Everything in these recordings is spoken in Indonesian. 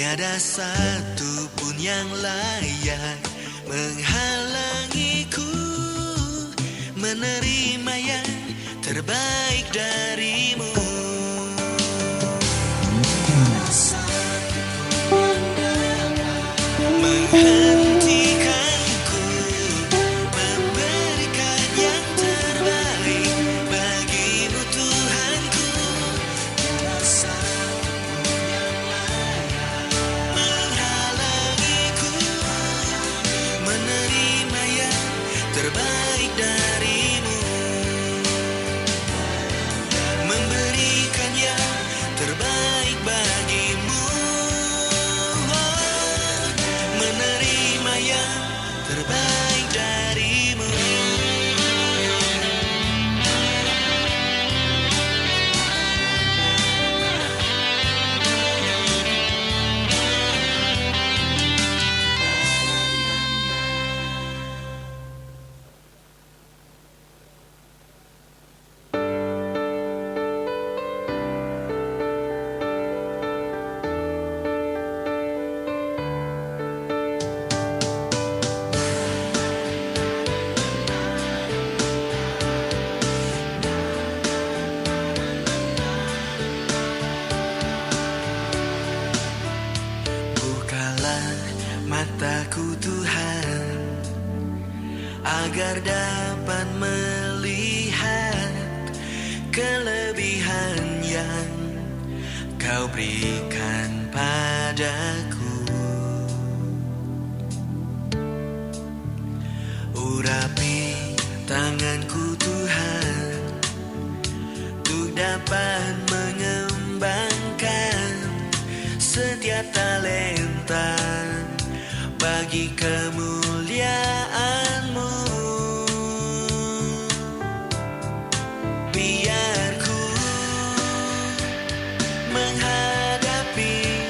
Tiada satu pun yang layak menghalangiku menerima yang terbaik darimu. Menghentikanku memberikan yang terbaik bagimu Tuhanku. Menghalangiku menerima yang terbaik darimu, memberikan yang terbaik bagimu, menerima yang terbaik darimu. Bukalah mataku Tuhan, agar dapat melihat kelebihan yang Kau berikan padaku. Urapi tanganku Tuhan, untuk dapat mengembangkan setiap talenta bagi kemuliaan-Mu. Biar ku menghadapi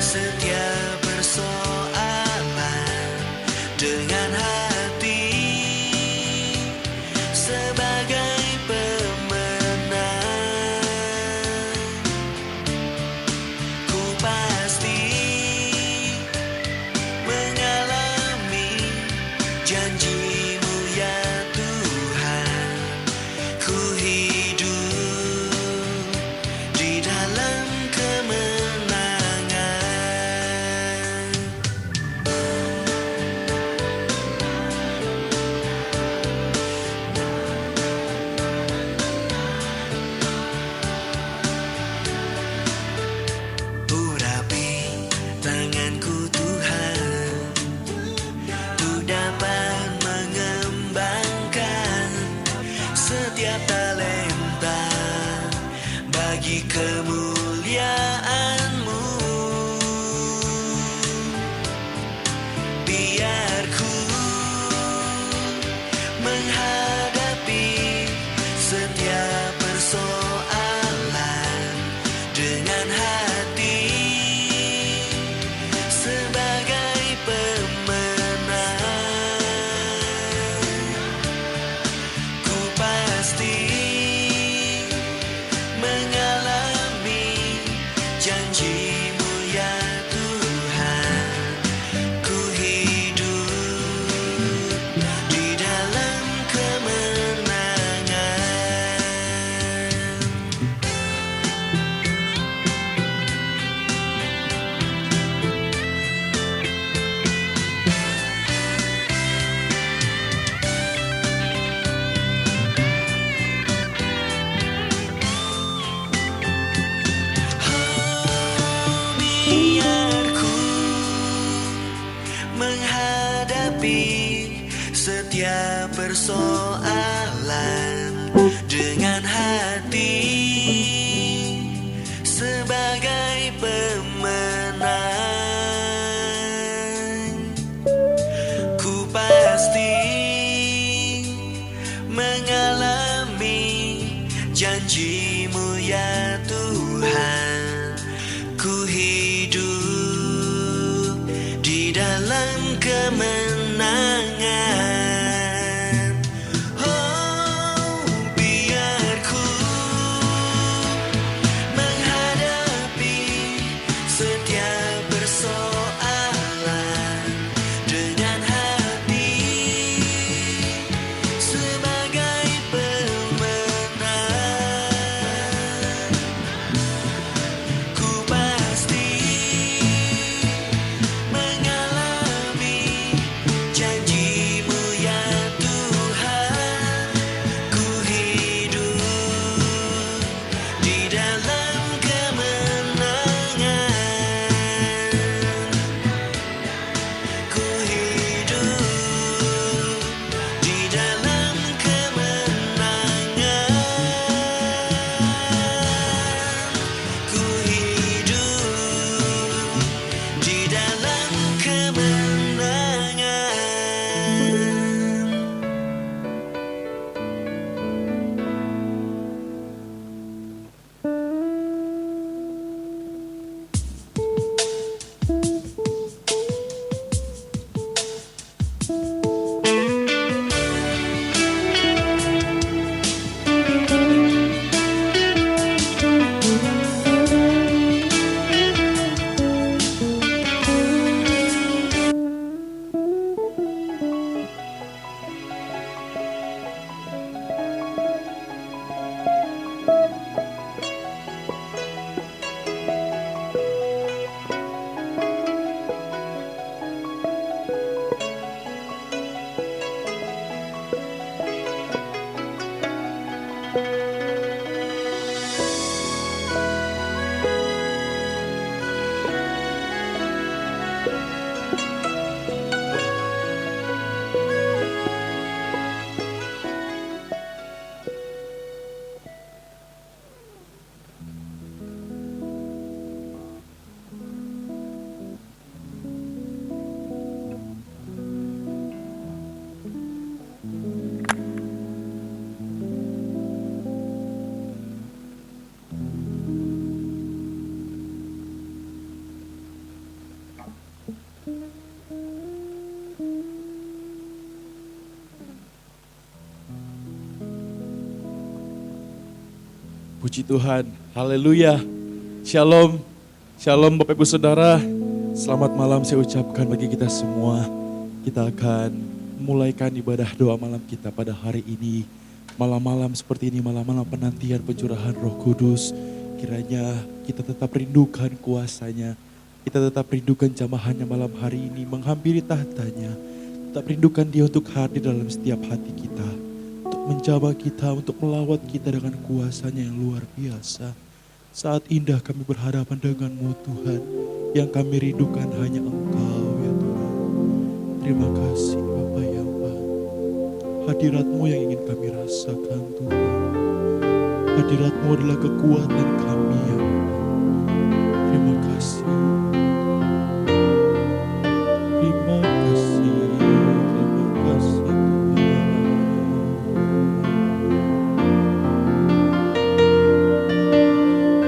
setiap persoalan dengan hati sebagai pemenang. Ku pasti mengalami janji-Mu ya Tuhan. Ku hidup di dalam kemenangan. Urapi tanganku Tuhan, untuk dapat mengembangkan setiap talenta bagi kemuliaan-Mu. Biar ku menghadapi setiap persoalan dengan hati sebagai pemenang. Ku pasti mengalami janji-Mu ya Tuhan. Ku hidup di dalam kemenangan. Biar ku menghadapi setiap persoalan dengan hati sebagai pemenang. Ku pasti mengalami janji-Mu ya Tuhan. Ku hidup di dalam kemenangan. Oh, biar ku menghadapi setiap persoalan Puji Tuhan, haleluya. Shalom, shalom Bapak Ibu Saudara. Selamat malam saya ucapkan bagi kita semua. Kita akan memulaikan ibadah doa malam kita pada hari ini. Malam-malam seperti ini, malam-malam penantian pencurahan Roh Kudus. Kiranya kita tetap rindukan kuasanya. Kita tetap rindukan jamahannya malam hari ini, menghampiri tahtanya. Tetap rindukan dia untuk hadir dalam setiap hati kita. Untuk menjamah kita, untuk melawat kita dengan kuasanya yang luar biasa. Saat indah kami berhadapan denganmu Tuhan. Yang kami rindukan hanya Engkau ya Tuhan. Terima kasih Bapa ya Allah. Hadirat-Mu yang ingin kami rasakan Tuhan. Hadirat-Mu adalah kekuatan kami ya Allah. Terima kasih. Terima kasih. Terima kasih Tuhan.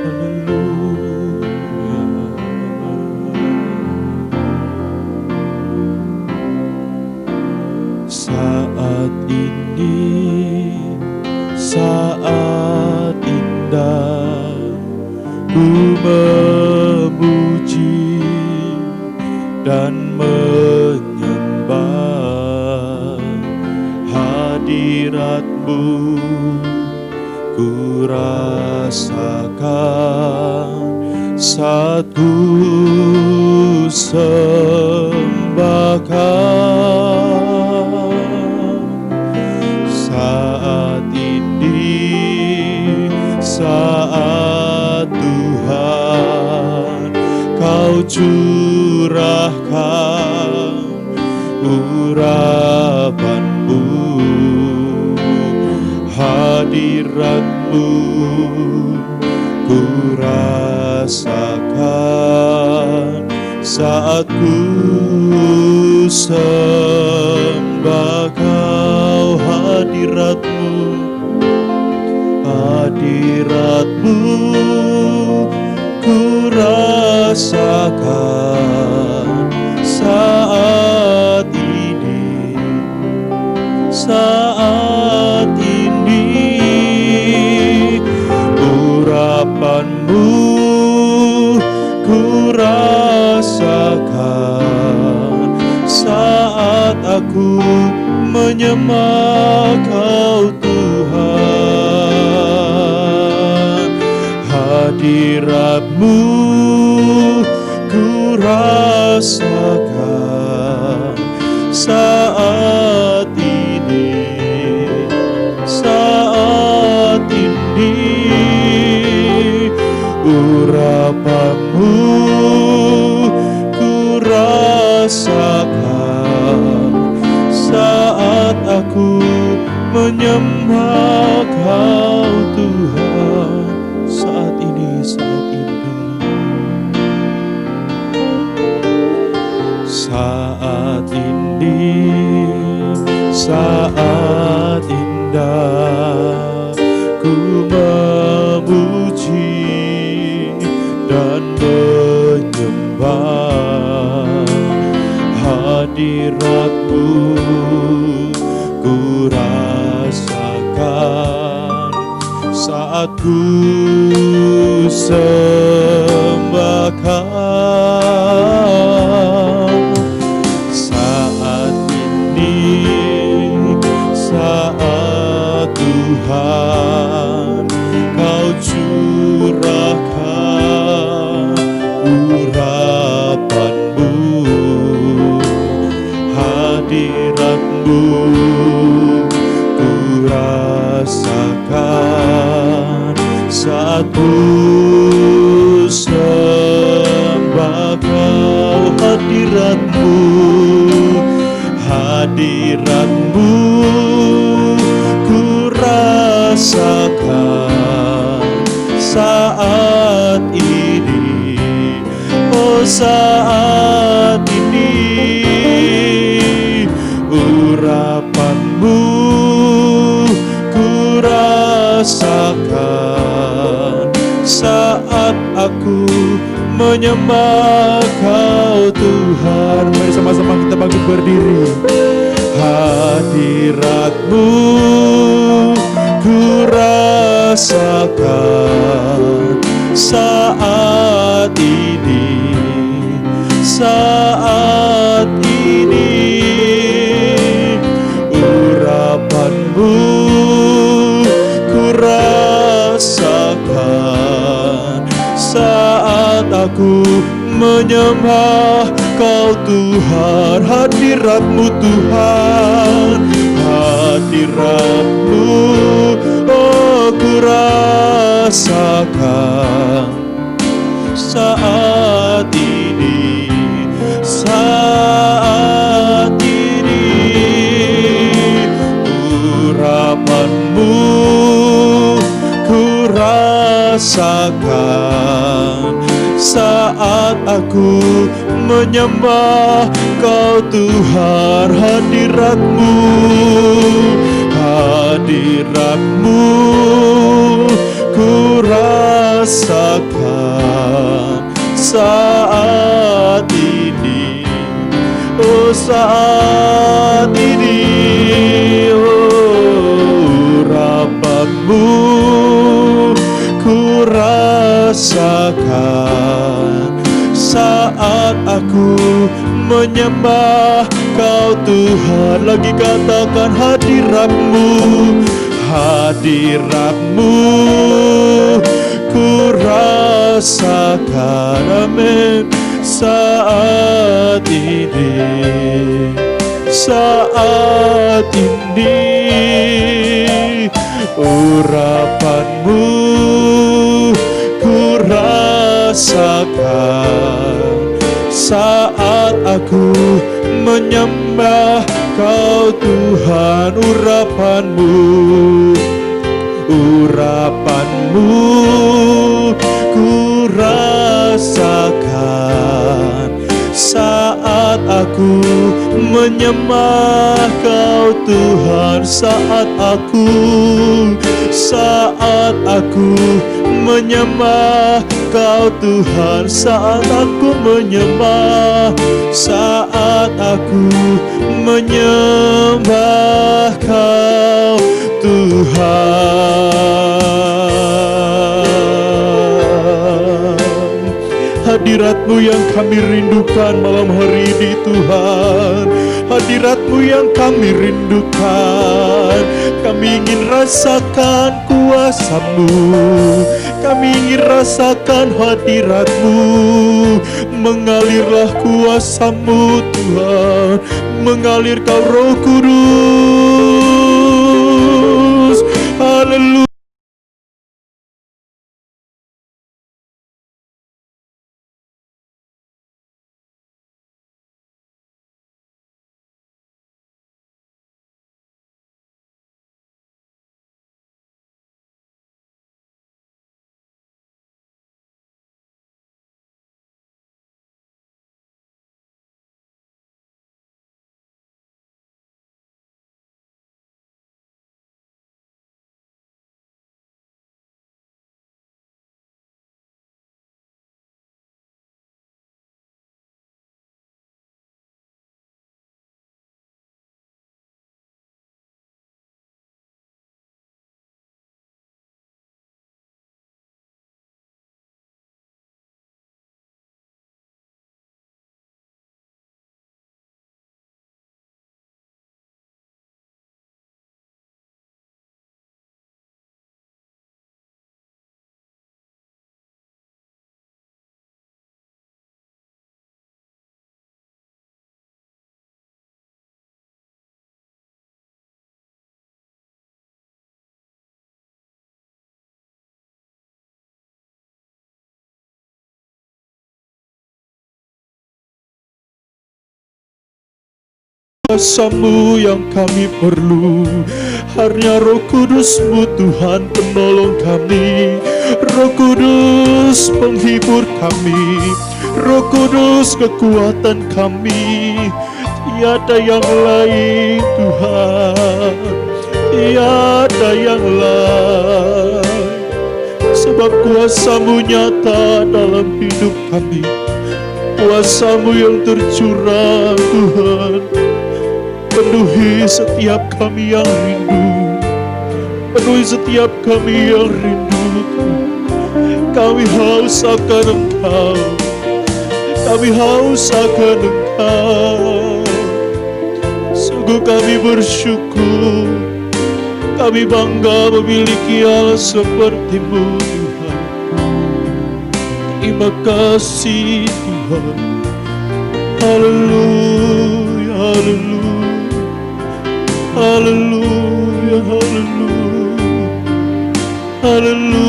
Haleluya. Saat ini, saat indah, ku memuji dan menyembah hadirat-Mu, ku rasakan saat ku sembahkan. Saat ini, saat Tuhan Kau curahkan urapan-Mu, hadirat-Mu ku rasakan saat ku sembah Kau. Hadirat-Mu, hadirat-Mu ku rasakan saat ini, saat ini. Urapan-Mu ku rasakan saat aku menyembah Kau Tuhan. Hadirat-Mu ku rasakan saat ini, saat ini. Urapan-Mu ku rasakan saat aku menyembah Kau Tuhan. Saat ini, saat indah. Saat ini, saat indah, ku memuji dan menyembah hadirat-Mu, ku rasakan saat ku sembahkan. Saat ini, saat Tuhan Kau curahkan urapan-Mu, hadirat-Mu ku rasakan saat ku sembah Kau. Hadirat-Mu, hadirat-Mu ku rasakan saat ini, oh saat ini. Urapan-Mu ku rasakan saat aku menyembah Kau Tuhan. Mari sama-sama kita bangkit berdiri. Hadirat-Mu ku rasakan rasakan saat ini, saat ini. Urapanmu ku rasakan saat aku menyembah Kau Tuhan, hadirat-Mu Tuhan, hadirat-Mu, oh ku rasakan saat ini, saat ini. Urapan-Mu ku rasakan saat aku menyembah Kau Tuhan, hadirat-Mu, hadirat-Mu ku rasakan saat ini, oh saat ini. Oh, urapan-Mu ku rasakan saat aku menyembah Kau Tuhan. Lagi katakan hadirat-Mu, hadirat-Mu ku rasakan, amin, saat ini, saat ini. Urapan-Mu ku rasakan saat aku menyembah Kau Tuhan. Urapan-Mu, urapan-Mu ku rasakan saat aku menyembah Kau Tuhan. Saat aku menyembah Kau Tuhan, saat aku menyembah, saat aku menyembah Kau Tuhan. Hadirat-Mu yang kami rindukan malam hari ini Tuhan, hadirat-Mu yang kami rindukan. Kami ingin rasakan kuasa-Mu, kami ingin rasakan hadirat-Mu. Mengalirlah kuasa-Mu Tuhan, mengalir Kau Roh Kudus. Haleluya. Kuasa-Mu yang kami perlu, hanya Roh Kudus-Mu Tuhan penolong kami. Roh Kudus penghibur kami, Roh Kudus kekuatan kami. Tiada yang lain Tuhan, tiada yang lain. Sebab kuasa-Mu nyata dalam hidup kami, kuasa-Mu yang tercurah Tuhan, penuhi setiap kami yang rindu. penuhi setiap kami yang rindu. Kami haus akan Engkau, kami haus akan Engkau. Sungguh kami bersyukur, kami bangga memiliki Allah seperti-Mu Tuhan. Terima kasih Tuhan. Haleluya, haleluya, haleluya, haleluya, haleluya.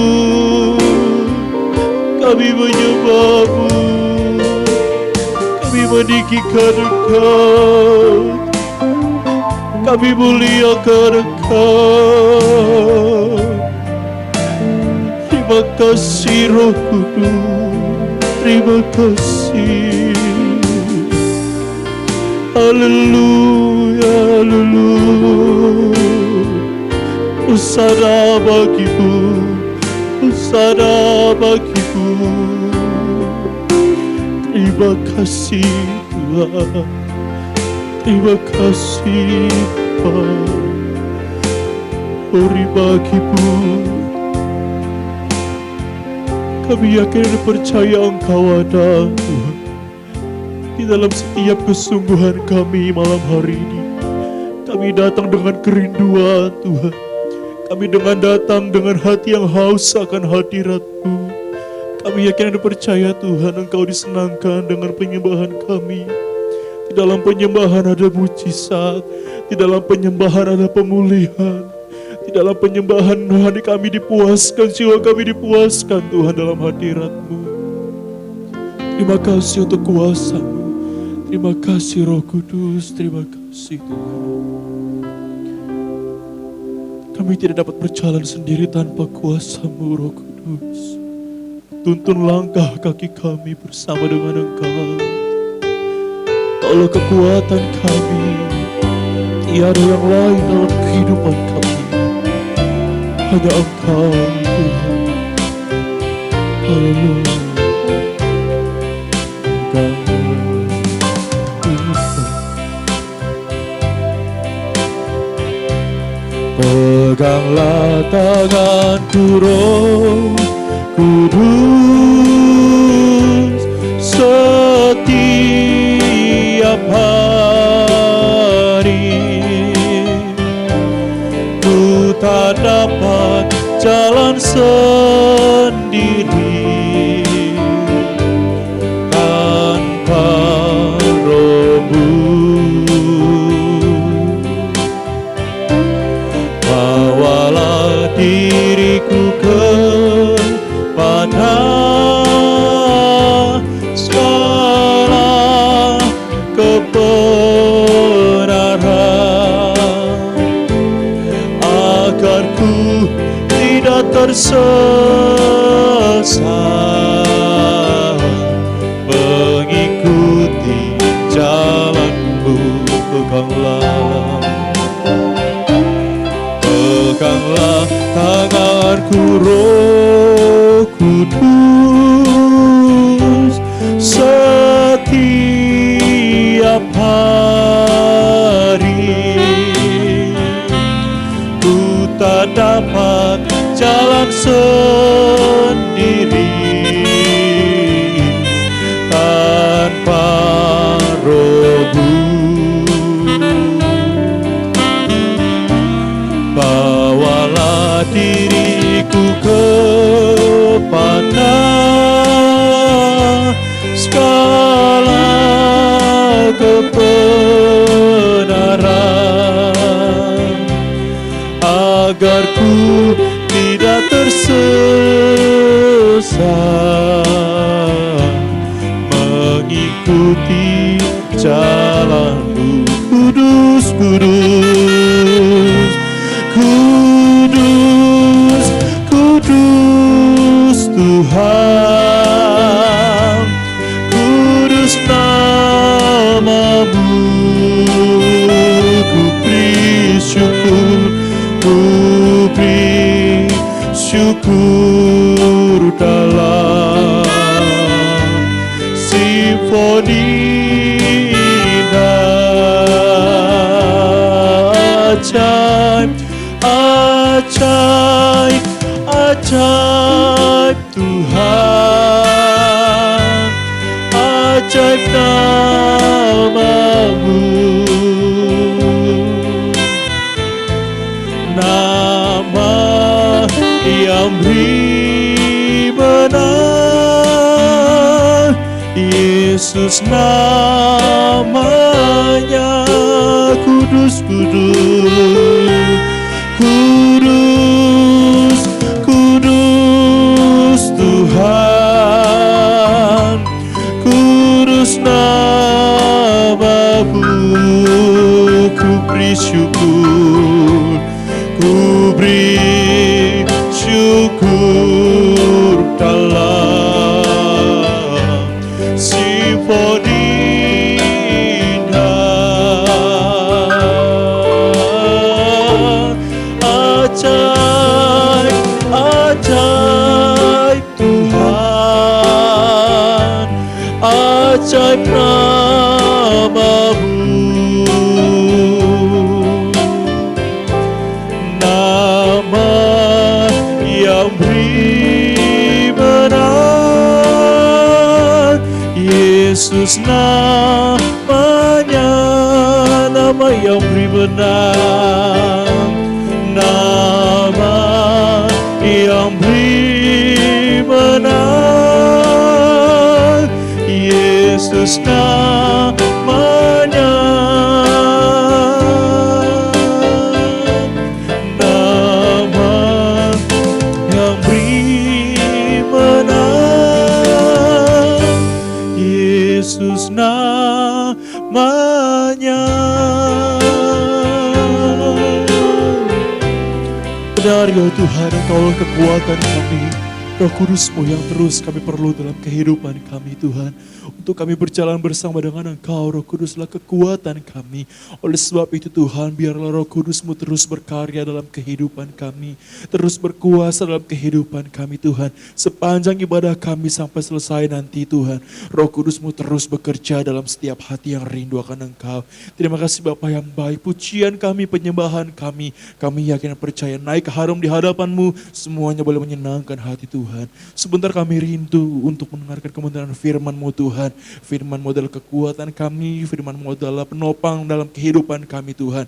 Kami menyembah-Mu, kami meninggikan Engkau, kami muliakan Engkau. Terima kasih Roh Kudus, terima kasih. Haleluya, haleluya. Hosana bagi-Mu, hosana bagi-Mu. Terima kasih Tuhan, terima kasih Tuhan. Ori bagi-Mu. Kami yakin dan percaya Engkau ada Tuhan di dalam setiap kesungguhan kami malam hari ini. Kami datang dengan kerinduan Tuhan. Kami datang dengan hati yang haus akan hadirat-Mu. Kami yakin dan percaya Tuhan Engkau disenangkan dengan penyembahan kami. Di dalam penyembahan ada mujizat, di dalam penyembahan ada pemulihan, di dalam penyembahan hati kami dipuaskan, jiwa kami dipuaskan Tuhan dalam hadirat-Mu. Terima kasih untuk kuasa-Mu. Terima kasih Roh Kudus, terima kasih Tuhan. Kami tidak dapat berjalan sendiri tanpa kuasa-Mu Roh Kudus. Tuntun langkah kaki kami bersama dengan Engkau. Kaulah kekuatan kami, tiada yang lain dalam kehidupan kami. Hanya Engkau Tuhan. Haleluya. Engkau Tuhan. Peganglah tanganku Roh Kudus setiap hari. Ku tak dapat jalan sendiri tanpa Roh-Mu. Bawalah diriku kepada segala kebenaran, agar ku tidak tersesat mengikuti jalan-Mu. Peganglah tanganku Roh Kudus setiap hari. Ku tak dapat jalan sendiri tanpa Roh-Mu. Bawalah diriku kepada segala kebenaran, agar ku tidak tersesat mengikuti jalan-Mu. Kudus, kudus, kudus, kudus Tuhan, kudus nama-Mu. Ku beri syukur, ku beri syukur dalam simfoni indah. Ajaib, ajaib Ajaib Tuhan, ajaib nama-Mu, nama yang beri menang, Yesus namanya, kudus, kudus, kudus, kudus Tuhan, kudus nama-Mu, ku beri syukur, ku beri syukur dalam simfoni indah. Ajaib, ajaib Tuhan, ajaib nama-Mu, nama yang beri menang, Yesus namanya, nama yang beri menang, nama yang beri menang, Yesus namanya, nama yang beri menang, Yesus namanya. Benar ya Tuhan, Engkaulah kekuatan kami, Roh Kudus-Mu yang terus kami perlu dalam kehidupan kami Tuhan. Untuk kami berjalan bersama dengan Engkau, Roh Kuduslah kekuatan kami. Oleh sebab itu Tuhan, biarlah Roh Kudus-Mu terus berkarya dalam kehidupan kami, terus berkuasa dalam kehidupan kami Tuhan. Sepanjang ibadah kami sampai selesai nanti Tuhan, Roh Kudus-Mu terus bekerja dalam setiap hati yang rindu akan Engkau. Terima kasih Bapa yang baik, pujian kami, penyembahan kami yakin dan percaya naik harum di hadapan-Mu, semuanya boleh menyenangkan hati Tuhan. Sebentar kami rindu untuk mendengarkan kebenaran firman-Mu Tuhan. Firman-Mu adalah kekuatan kami, firman-Mu adalah penopang dalam kehidupan kami Tuhan.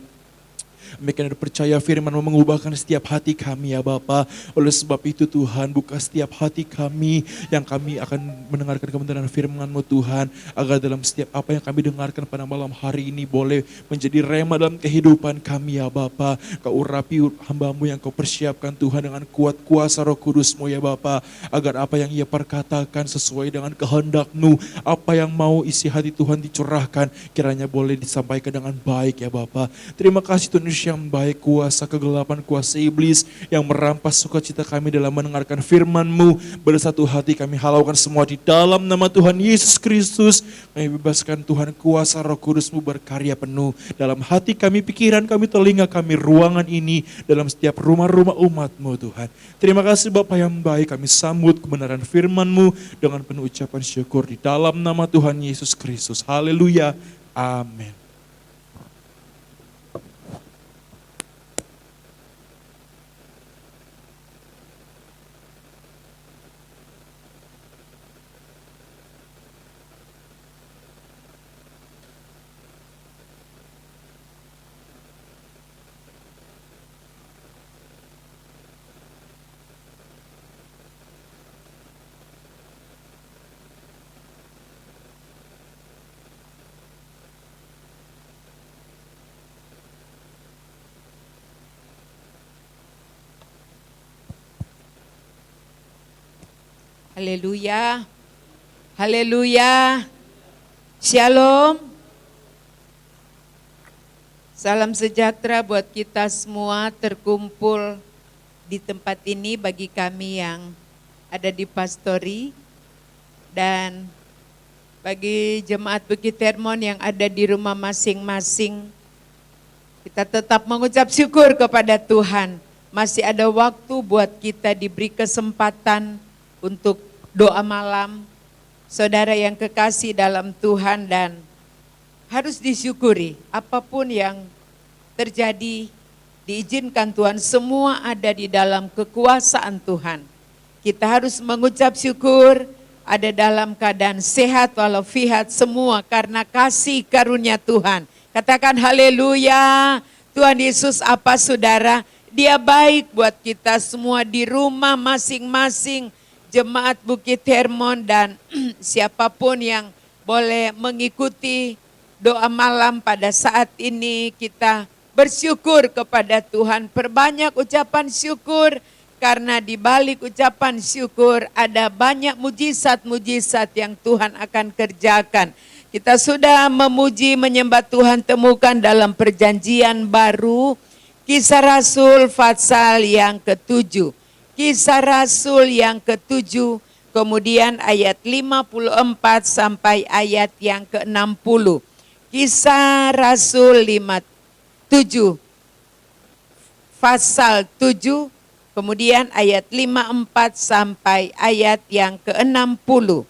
Kami akan percaya firman-Mu mengubahkan setiap hati kami ya Bapa. Oleh sebab itu Tuhan, buka setiap hati kami yang kami akan mendengarkan kebenaran firman-Mu Tuhan. Agar dalam setiap apa yang kami dengarkan pada malam hari ini boleh menjadi rema dalam kehidupan kami ya Bapa. Kau urapi hamba-Mu yang Kau persiapkan Tuhan dengan kuat kuasa Roh Kudus-Mu ya Bapa. Agar apa yang ia perkatakan sesuai dengan kehendak-Mu. Apa yang mau isi hati Tuhan dicurahkan, kiranya boleh disampaikan dengan baik ya Bapa. Terima kasih Tuhan yang baik, kuasa kegelapan, kuasa iblis yang merampas sukacita kami dalam mendengarkan firman-Mu. Bersatu hati kami halaukan semua di dalam nama Tuhan Yesus Kristus. Kami bebaskan Tuhan kuasa Roh Kudus-Mu berkarya penuh dalam hati kami, pikiran kami, telinga kami, ruangan ini, dalam setiap rumah-rumah umat-Mu Tuhan. Terima kasih Bapa yang baik, kami sambut kebenaran firman-Mu dengan penuh ucapan syukur di dalam nama Tuhan Yesus Kristus. Haleluya. Amin. Haleluya, haleluya, shalom, salam sejahtera buat kita semua terkumpul di tempat ini, bagi kami yang ada di pastori dan bagi jemaat Bukit Hermon yang ada di rumah masing-masing. Kita tetap mengucap syukur kepada Tuhan, masih ada waktu buat kita diberi kesempatan untuk doa malam, saudara yang kekasih dalam Tuhan, dan harus disyukuri apapun yang terjadi Diizinkan Tuhan, semua ada di dalam kekuasaan Tuhan. Kita harus mengucap syukur, ada dalam keadaan sehat walafiat semua karena kasih karunia Tuhan. Katakan haleluya. Tuhan Yesus apa saudara? Dia baik buat kita semua di rumah masing-masing. Jemaat Bukit Hermon dan siapapun yang boleh mengikuti doa malam pada saat ini, kita bersyukur kepada Tuhan. Perbanyak ucapan syukur karena di balik ucapan syukur ada banyak mujizat-mujizat yang Tuhan akan kerjakan. Kita sudah memuji menyembah Tuhan, temukan dalam perjanjian baru Kisah Rasul pasal yang ke-7. Kisah Rasul yang ke-7, kemudian ayat 54 sampai ayat yang ke-60. Kisah Rasul 7, pasal 7, kemudian ayat 54 sampai ayat yang ke-60.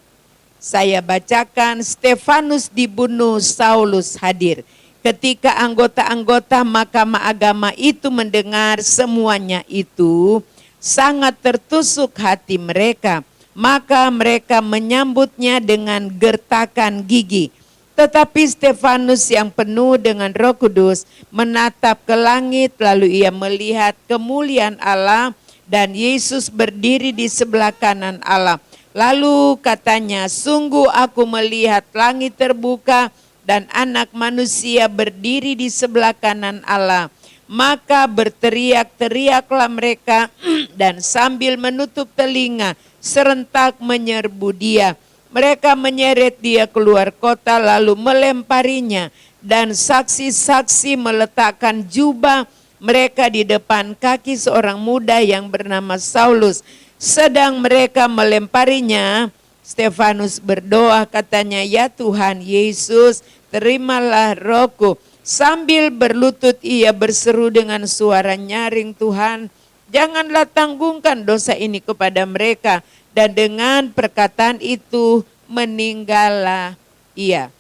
Saya bacakan, Stefanus dibunuh, Saulus hadir. Ketika anggota-anggota mahkamah agama itu mendengar semuanya itu, sangat tertusuk hati mereka, maka mereka menyambutnya dengan gertakan gigi. Tetapi Stefanus yang penuh dengan Roh Kudus menatap ke langit, lalu ia melihat kemuliaan Allah dan Yesus berdiri di sebelah kanan Allah. Lalu katanya, sungguh aku melihat langit terbuka dan Anak Manusia berdiri di sebelah kanan Allah. Maka berteriak-teriaklah mereka dan sambil menutup telinga serentak menyerbu dia. Mereka menyeret dia keluar kota lalu melemparinya, dan saksi-saksi meletakkan jubah mereka di depan kaki seorang muda yang bernama Saulus. Sedang mereka melemparinya, Stefanus berdoa, katanya, ya Tuhan Yesus, terimalah rohku. Sambil berlutut ia berseru dengan suara nyaring, Tuhan, janganlah tanggungkan dosa ini kepada mereka. Dan dengan perkataan itu meninggallah ia.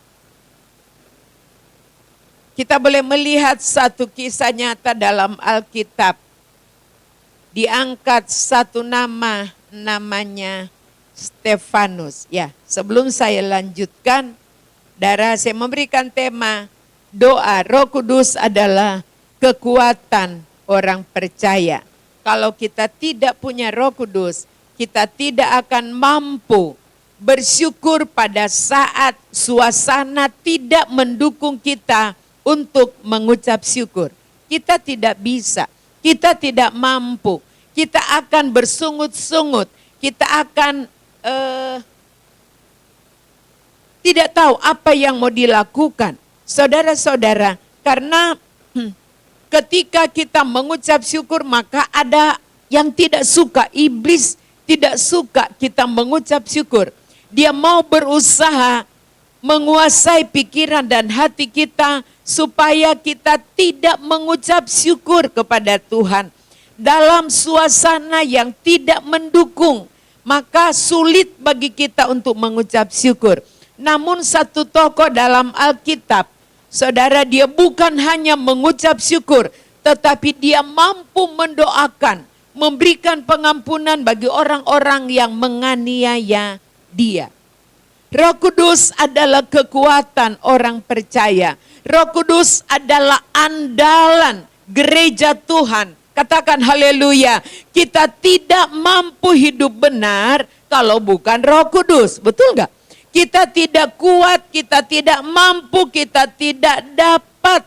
Kita boleh melihat satu kisah nyata dalam Alkitab. Diangkat satu nama, namanya Stefanus. Ya, sebelum saya lanjutkan, saya memberikan tema doa Roh Kudus adalah kekuatan orang percaya. Kalau kita tidak punya Roh Kudus, kita tidak akan mampu bersyukur pada saat suasana tidak mendukung kita untuk mengucap syukur. Kita tidak bisa, kita tidak mampu, kita akan bersungut-sungut, kita akan tidak tahu apa yang mau dilakukan. Saudara-saudara, karena ketika kita mengucap syukur maka ada yang tidak suka. Iblis tidak suka kita mengucap syukur. Dia mau berusaha menguasai pikiran dan hati kita supaya kita tidak mengucap syukur kepada Tuhan. Dalam suasana yang tidak mendukung, maka sulit bagi kita untuk mengucap syukur. Namun satu tokoh dalam Alkitab, saudara, dia bukan hanya mengucap syukur, tetapi dia mampu mendoakan, memberikan pengampunan bagi orang-orang yang menganiaya dia. Roh Kudus adalah kekuatan orang percaya. Roh Kudus adalah andalan gereja Tuhan. Katakan haleluya. Kita tidak mampu hidup benar kalau bukan Roh Kudus. Betul gak? Kita tidak kuat, kita tidak mampu, kita tidak dapat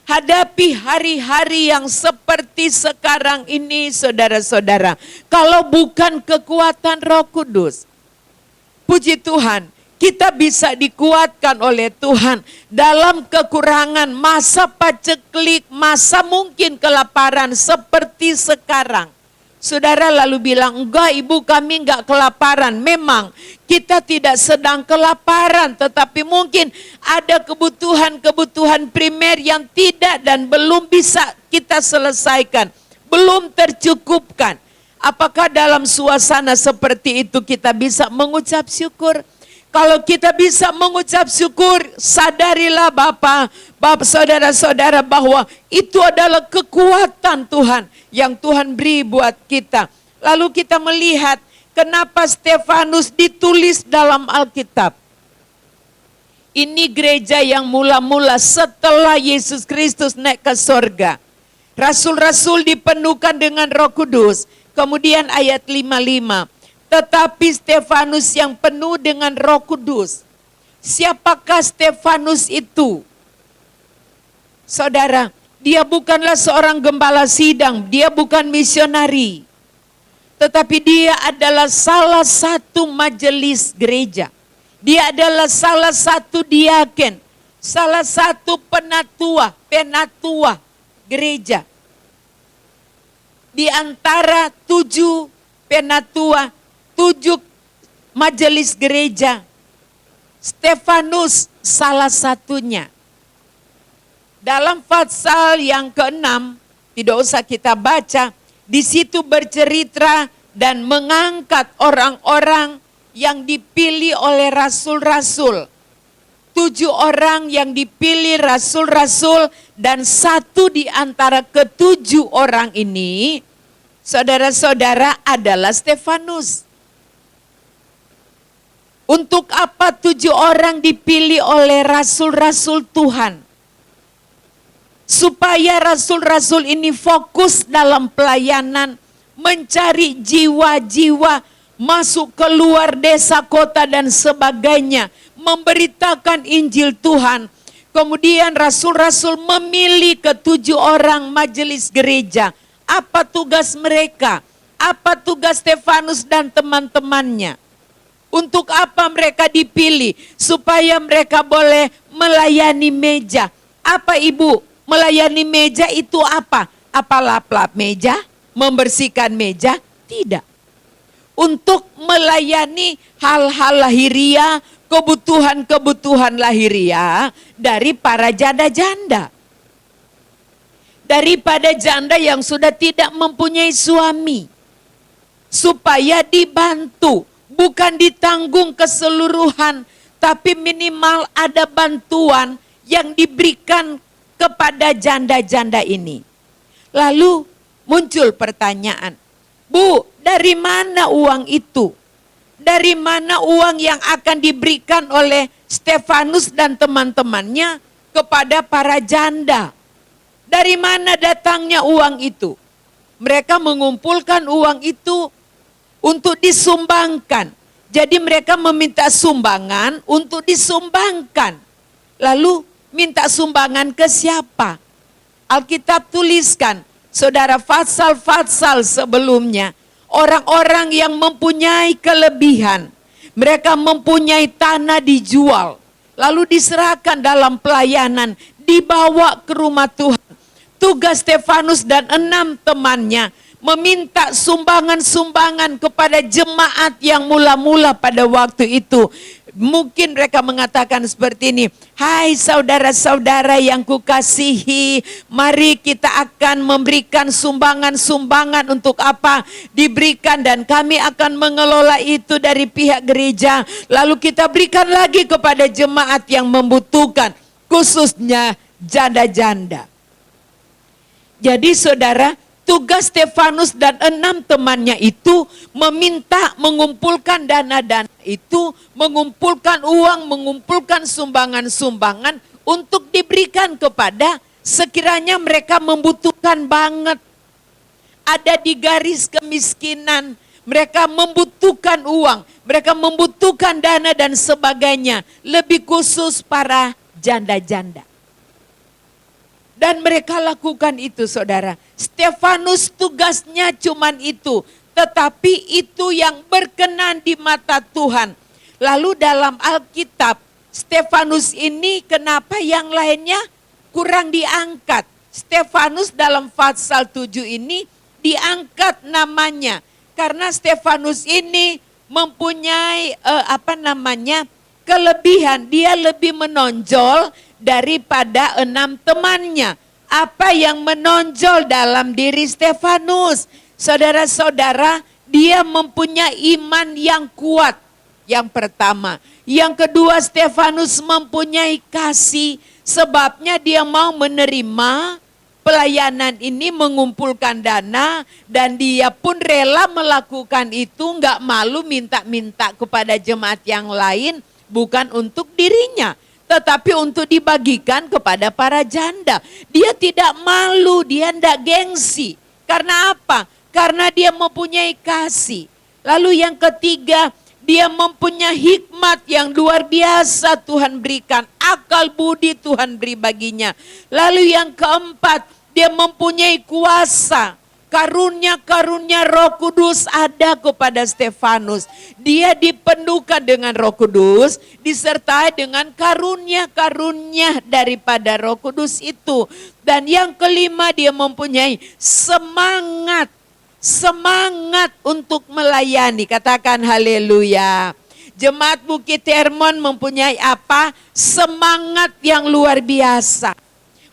hadapi hari-hari yang seperti sekarang ini, saudara-saudara. Kalau bukan kekuatan Roh Kudus. Puji Tuhan, kita bisa dikuatkan oleh Tuhan dalam kekurangan, masa paceklik, masa mungkin kelaparan seperti sekarang. Saudara lalu bilang, enggak ibu kami enggak kelaparan. Memang kita tidak sedang kelaparan, tetapi mungkin ada kebutuhan-kebutuhan primer yang tidak dan belum bisa kita selesaikan. Belum tercukupkan. Apakah dalam suasana seperti itu kita bisa mengucap syukur? Kalau kita bisa mengucap syukur, sadarilah Bapak, saudara-saudara, bahwa itu adalah kekuatan Tuhan yang Tuhan beri buat kita. Lalu kita melihat kenapa Stefanus ditulis dalam Alkitab. Ini gereja yang mula-mula setelah Yesus Kristus naik ke sorga. Rasul-rasul dipenuhkan dengan Roh Kudus. Kemudian ayat 55. Tetapi Stefanus yang penuh dengan Roh Kudus. Siapakah Stefanus itu? Saudara, dia bukanlah seorang gembala sidang, dia bukan misionari. Tetapi dia adalah salah satu majelis gereja. Dia adalah salah satu diaken, salah satu penatua gereja. Di antara 7 penatua, 7 majelis gereja, Stefanus salah satunya. Dalam pasal yang ke-6, tidak usah kita baca, di situ bercerita dan mengangkat orang-orang yang dipilih oleh rasul-rasul. 7 orang yang dipilih rasul-rasul, dan 1 di antara ke-7 orang ini, saudara-saudara, adalah Stefanus. Untuk apa 7 orang dipilih oleh rasul-rasul Tuhan? Supaya rasul-rasul ini fokus dalam pelayanan, mencari jiwa-jiwa, masuk keluar desa, kota, dan sebagainya, memberitakan Injil Tuhan. Kemudian rasul-rasul memilih ke-7 orang majelis gereja. Apa tugas mereka? Apa tugas Stefanus dan teman-temannya? Untuk apa mereka dipilih? Supaya mereka boleh melayani meja. Apa Ibu? Melayani meja itu apa? Apa lap-lap meja? Membersihkan meja? Tidak. Untuk melayani hal-hal lahiriah, kebutuhan-kebutuhan lahiriah dari para janda-janda. Daripada janda yang sudah tidak mempunyai suami. Supaya dibantu, bukan ditanggung keseluruhan, tapi minimal ada bantuan yang diberikan kepada janda-janda ini. Lalu muncul pertanyaan, Bu, dari mana uang itu? Dari mana uang yang akan diberikan oleh Stefanus dan teman-temannya kepada para janda? Dari mana datangnya uang itu? Mereka mengumpulkan uang itu untuk disumbangkan. Jadi mereka meminta sumbangan untuk disumbangkan. Lalu minta sumbangan ke siapa? Alkitab tuliskan, saudara, pasal-pasal sebelumnya, orang-orang yang mempunyai kelebihan, mereka mempunyai tanah dijual, lalu diserahkan dalam pelayanan, dibawa ke rumah Tuhan. Tugas Stefanus dan 6 temannya meminta sumbangan-sumbangan kepada jemaat yang mula-mula pada waktu itu. Mungkin mereka mengatakan seperti ini, hai saudara-saudara yang kukasihi, mari kita akan memberikan sumbangan-sumbangan. Untuk apa? Diberikan, dan kami akan mengelola itu dari pihak gereja. Lalu kita berikan lagi kepada jemaat yang membutuhkan, khususnya janda-janda. Jadi saudara, tugas Stefanus dan 6 temannya itu meminta, mengumpulkan dana-dana itu, mengumpulkan uang, mengumpulkan sumbangan-sumbangan untuk diberikan kepada sekiranya mereka membutuhkan banget. Ada di garis kemiskinan, mereka membutuhkan uang, mereka membutuhkan dana dan sebagainya. Lebih khusus para janda-janda. Dan mereka lakukan itu, saudara. Stefanus tugasnya cuman itu. Tetapi itu yang berkenan di mata Tuhan. Lalu dalam Alkitab, Stefanus ini kenapa yang lainnya kurang diangkat? Stefanus dalam pasal 7 ini diangkat namanya. Karena Stefanus ini mempunyai kelebihan. Dia lebih menonjol daripada 6 temannya. Apa yang menonjol dalam diri Stefanus? Saudara-saudara, dia mempunyai iman yang kuat. Yang pertama. Yang kedua, Stefanus mempunyai kasih, sebabnya dia mau menerima pelayanan ini, mengumpulkan dana, dan dia pun rela melakukan itu, nggak malu minta-minta kepada jemaat yang lain, bukan untuk dirinya, tetapi untuk dibagikan kepada para janda. Dia tidak malu, dia tidak gengsi. Karena apa? Karena dia mempunyai kasih. Lalu yang ketiga, dia mempunyai hikmat yang luar biasa Tuhan berikan. Akal budi Tuhan beri baginya. Lalu yang keempat, dia mempunyai kuasa. Karunia-karunia Roh Kudus ada kepada Stefanus. Dia dipenuhkan dengan Roh Kudus, disertai dengan karunia-karunia daripada Roh Kudus itu. Dan yang kelima, dia mempunyai semangat untuk melayani. Katakan haleluya. Jemaat Bukit Hermon mempunyai apa? Semangat yang luar biasa.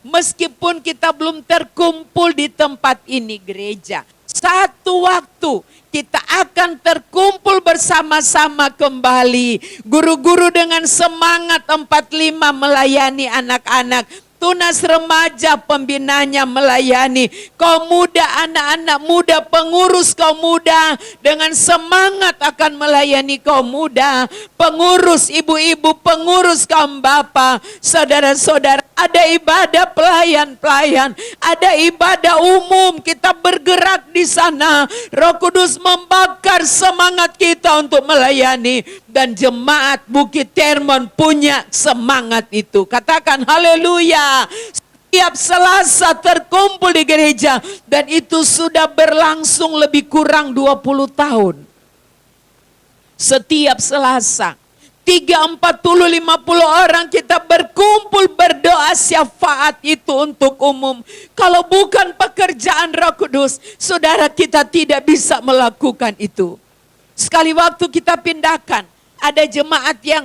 Meskipun kita belum terkumpul di tempat ini gereja, satu waktu kita akan terkumpul bersama-sama kembali. Guru-guru dengan semangat 45 melayani anak-anak. Tunas remaja pembinanya melayani. Kaum muda, anak-anak muda, pengurus kaum muda dengan semangat akan melayani kaum muda. Pengurus ibu-ibu, pengurus kaum bapa, saudara-saudara. Ada ibadah pelayan-pelayan, ada ibadah umum, kita bergerak di sana. Roh Kudus membakar semangat kita untuk melayani. Dan jemaat Bukit Hermon punya semangat itu. Katakan haleluya. Setiap Selasa terkumpul di gereja, dan itu sudah berlangsung lebih kurang 20 tahun. Setiap Selasa 30, 40, 50 orang kita berkumpul berdoa syafaat itu untuk umum. Kalau bukan pekerjaan Roh Kudus, saudara, kita tidak bisa melakukan itu. Sekali waktu kita pindahkan, ada jemaat yang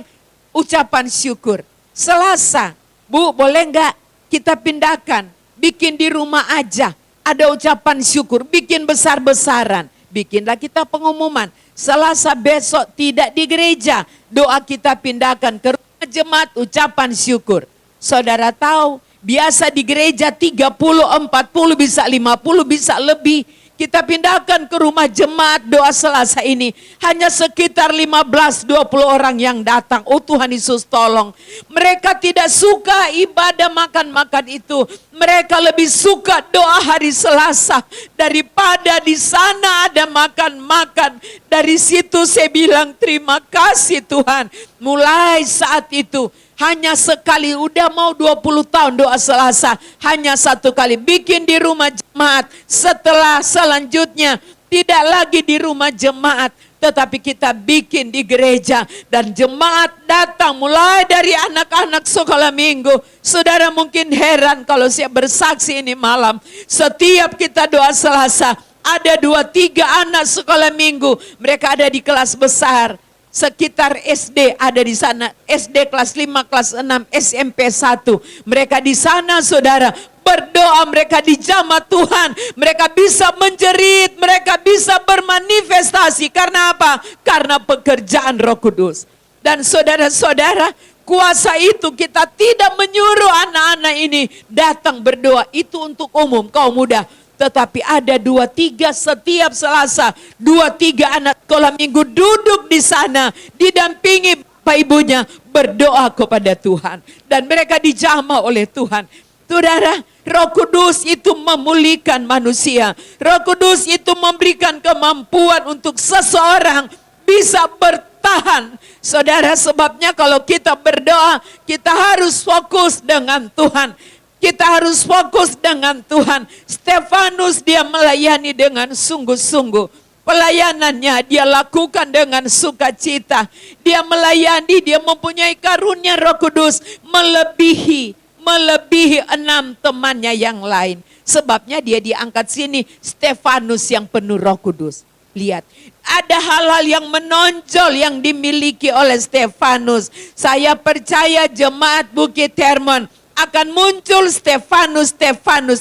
ucapan syukur. Selasa, Bu, boleh enggak kita pindahkan, bikin di rumah aja. Ada ucapan syukur, bikin besar-besaran. Bikinlah kita pengumuman. Selasa besok tidak di gereja, doa kita pindahkan ke rumah jemaat, ucapan syukur. Saudara tahu, biasa di gereja 30, 40, bisa 50, bisa lebih. Kita pindahkan ke rumah jemaat doa Selasa ini. Hanya sekitar 15-20 orang yang datang. Oh Tuhan Yesus tolong. Mereka tidak suka ibadah makan-makan itu. Mereka lebih suka doa hari Selasa. Daripada di sana ada makan-makan. Dari situ saya bilang terima kasih Tuhan. Mulai saat itu. Hanya sekali, udah mau 20 tahun doa Selasa, hanya satu kali bikin di rumah jemaat. Setelah selanjutnya tidak lagi di rumah jemaat, tetapi kita bikin di gereja. Dan jemaat datang mulai dari anak-anak sekolah minggu. Saudara mungkin heran kalau saya bersaksi ini malam. Setiap kita doa Selasa, ada 2-3 anak sekolah minggu. Mereka ada di kelas besar. Sekitar SD ada di sana, SD kelas 5, kelas 6, SMP 1. Mereka di sana saudara, berdoa, mereka dijamah Tuhan. Mereka bisa menjerit, mereka bisa bermanifestasi. Karena apa? Karena pekerjaan Roh Kudus. Dan saudara-saudara, kuasa itu kita tidak menyuruh anak-anak ini datang berdoa. Itu untuk umum, kaum muda. Tetapi ada 2-3 setiap Selasa, 2-3 anak sekolah minggu duduk di sana, didampingi bapak ibunya berdoa kepada Tuhan. Dan mereka dijamah oleh Tuhan. Saudara, Roh Kudus itu memulihkan manusia. Roh Kudus itu memberikan kemampuan untuk seseorang bisa bertahan. Saudara, sebabnya kalau kita berdoa, kita harus fokus dengan Tuhan. Kita harus fokus dengan Tuhan. Stefanus dia melayani dengan sungguh-sungguh. Pelayanannya dia lakukan dengan sukacita. Dia melayani, dia mempunyai karunia Roh Kudus melebihi 6 temannya yang lain. Sebabnya dia diangkat sini Stefanus yang penuh Roh Kudus. Lihat, ada hal-hal yang menonjol yang dimiliki oleh Stefanus. Saya percaya jemaat Bukit Hermon akan muncul Stefanus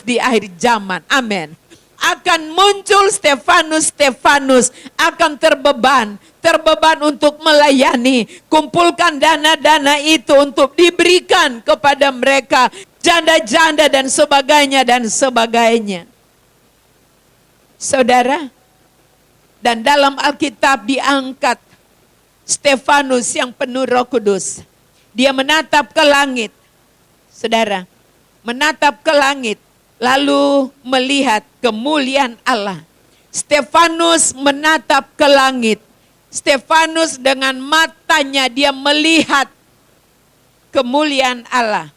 di akhir zaman. Amin. akan muncul Stefanus akan terbeban untuk melayani. Kumpulkan dana-dana itu untuk diberikan kepada mereka, janda-janda dan sebagainya. Saudara, dan dalam Alkitab diangkat Stefanus yang penuh Roh Kudus. Dia menatap ke langit. Saudara, menatap ke langit, lalu melihat kemuliaan Allah. Stefanus menatap ke langit. Stefanus dengan matanya dia melihat kemuliaan Allah.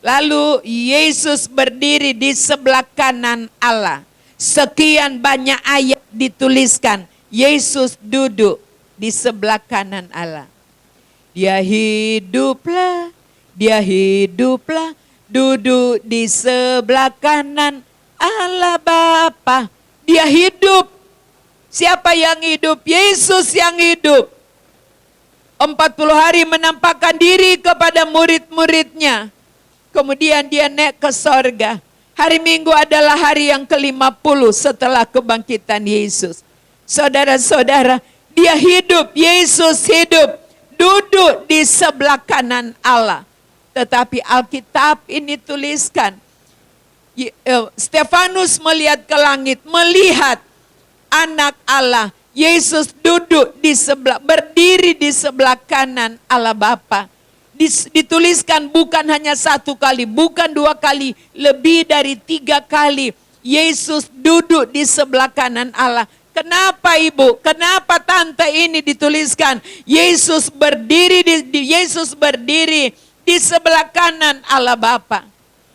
Lalu Yesus berdiri di sebelah kanan Allah. Sekian banyak ayat dituliskan. Yesus duduk di sebelah kanan Allah. Dia hiduplah, duduk di sebelah kanan Allah Bapa. Dia hidup. Siapa yang hidup? Yesus yang hidup. 40 hari menampakkan diri kepada murid-muridnya. Kemudian dia naik ke sorga. Hari Minggu adalah hari yang ke-50 setelah kebangkitan Yesus. Saudara-saudara, dia hidup, Yesus hidup, duduk di sebelah kanan Allah. Tetapi Alkitab ini tuliskan, Stefanus melihat ke langit, melihat anak Allah, Yesus duduk di sebelah, berdiri di sebelah kanan Allah Bapa. Dituliskan bukan hanya 1 kali, bukan 2 kali, lebih dari 3 kali. Yesus duduk di sebelah kanan Allah. Kenapa ibu? Kenapa tante ini dituliskan? Yesus berdiri di sebelah kanan Allah Bapa.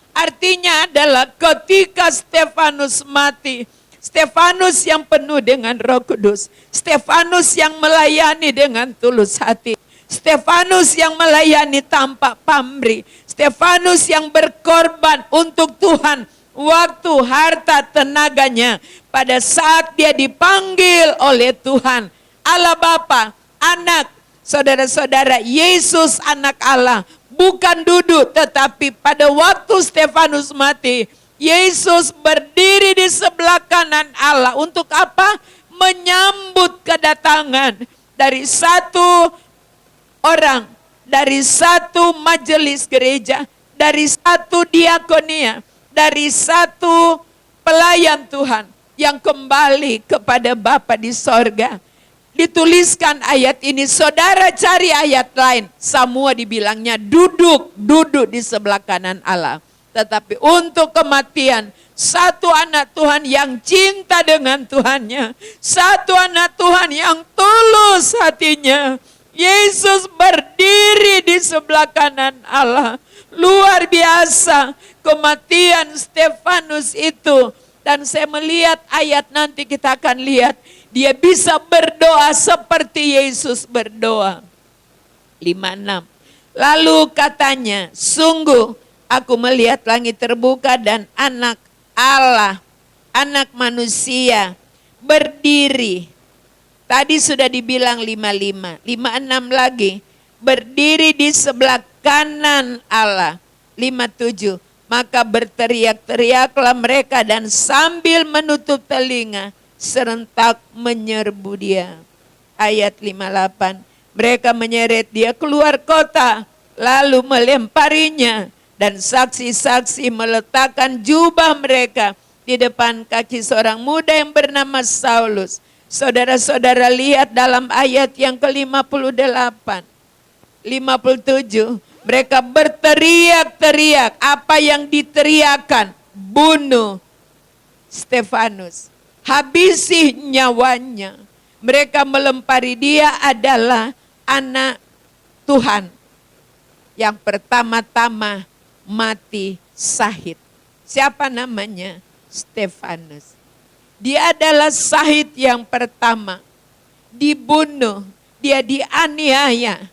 Artinya adalah ketika Stefanus mati, Stefanus yang penuh dengan Roh Kudus, Stefanus yang melayani dengan tulus hati, Stefanus yang melayani tanpa pamrih, Stefanus yang berkorban untuk Tuhan, waktu, harta, tenaganya, pada saat dia dipanggil oleh Tuhan, Allah Bapa, anak, saudara-saudara, Yesus anak Allah, bukan duduk, tetapi pada waktu Stefanus mati, Yesus berdiri di sebelah kanan Allah. Untuk apa? Menyambut kedatangan dari satu orang, dari satu majelis gereja, dari satu diakonia, dari satu pelayan Tuhan yang kembali kepada Bapa di sorga. Dituliskan ayat ini, saudara cari ayat lain, semua dibilangnya duduk di sebelah kanan Allah. Tetapi untuk kematian, satu anak Tuhan yang cinta dengan Tuhannya, satu anak Tuhan yang tulus hatinya, Yesus berdiri di sebelah kanan Allah. Luar biasa kematian Stefanus itu. Dan saya melihat ayat nanti kita akan lihat. Dia bisa berdoa seperti Yesus berdoa. 56. Lalu katanya, sungguh aku melihat langit terbuka dan anak Allah, anak manusia berdiri. Tadi sudah dibilang 55, 56 lagi. Berdiri di sebelah kanan Allah. 57. Maka berteriak-teriaklah mereka dan sambil menutup telinga serentak menyerbu dia. Ayat 58. Mereka menyeret dia keluar kota lalu melemparinya dan saksi-saksi meletakkan jubah mereka di depan kaki seorang muda yang bernama Saulus. Saudara-saudara lihat dalam ayat yang ke-58. 57. Mereka berteriak-teriak. Apa yang diteriakan? Bunuh Stefanus. Habisi nyawanya. Mereka melempari dia adalah anak Tuhan. Yang pertama-tama mati syahid. Siapa namanya? Stefanus. Dia adalah syahid yang pertama. Dibunuh. Dia dianiaya.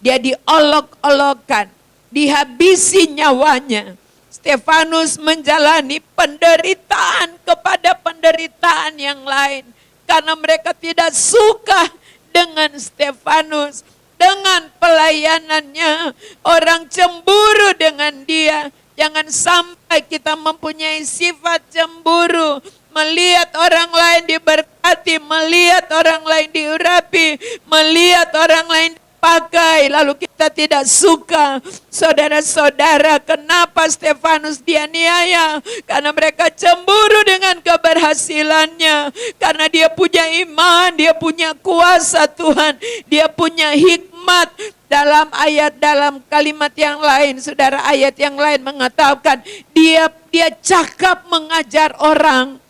Dia diolok-olokkan, dihabisi nyawanya. Stefanus menjalani penderitaan kepada penderitaan yang lain. Karena mereka tidak suka dengan Stefanus, dengan pelayanannya. Orang cemburu dengan dia. Jangan sampai kita mempunyai sifat cemburu, melihat orang lain diberkati, melihat orang lain diurapi, melihat orang lain dipakai, lalu kita tidak suka. Saudara-saudara, kenapa Stefanus dianiaya? Karena mereka cemburu dengan keberhasilannya. Karena dia punya iman, dia punya kuasa Tuhan, dia punya hikmat. Dalam kalimat yang lain, saudara, ayat yang lain mengatakan dia cakap mengajar orang.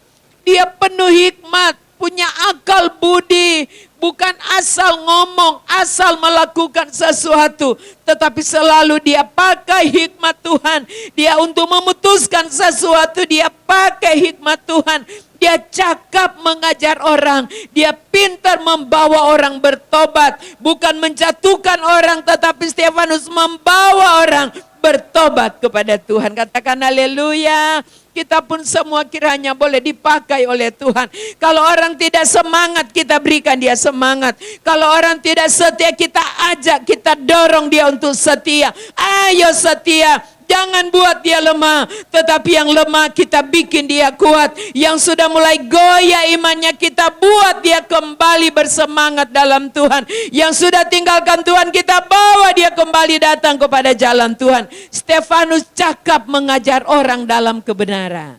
Dia penuh hikmat, punya akal budi, bukan asal ngomong, asal melakukan sesuatu, tetapi selalu dia pakai hikmat Tuhan. Dia untuk memutuskan sesuatu, dia pakai hikmat Tuhan. Dia cakap mengajar orang, dia pintar membawa orang bertobat, bukan menjatuhkan orang, tetapi Stefanus membawa orang bertobat kepada Tuhan. Katakan haleluya. Kita pun semua kiranya boleh dipakai oleh Tuhan. Kalau orang tidak semangat, kita berikan dia semangat. Kalau orang tidak setia, kita ajak, kita dorong dia untuk setia. Ayo setia. Jangan buat dia lemah, tetapi yang lemah kita bikin dia kuat. Yang sudah mulai goyah imannya, kita buat dia kembali bersemangat dalam Tuhan. Yang sudah tinggalkan Tuhan, kita bawa dia kembali datang kepada jalan Tuhan. Stefanus cakap mengajar orang dalam kebenaran.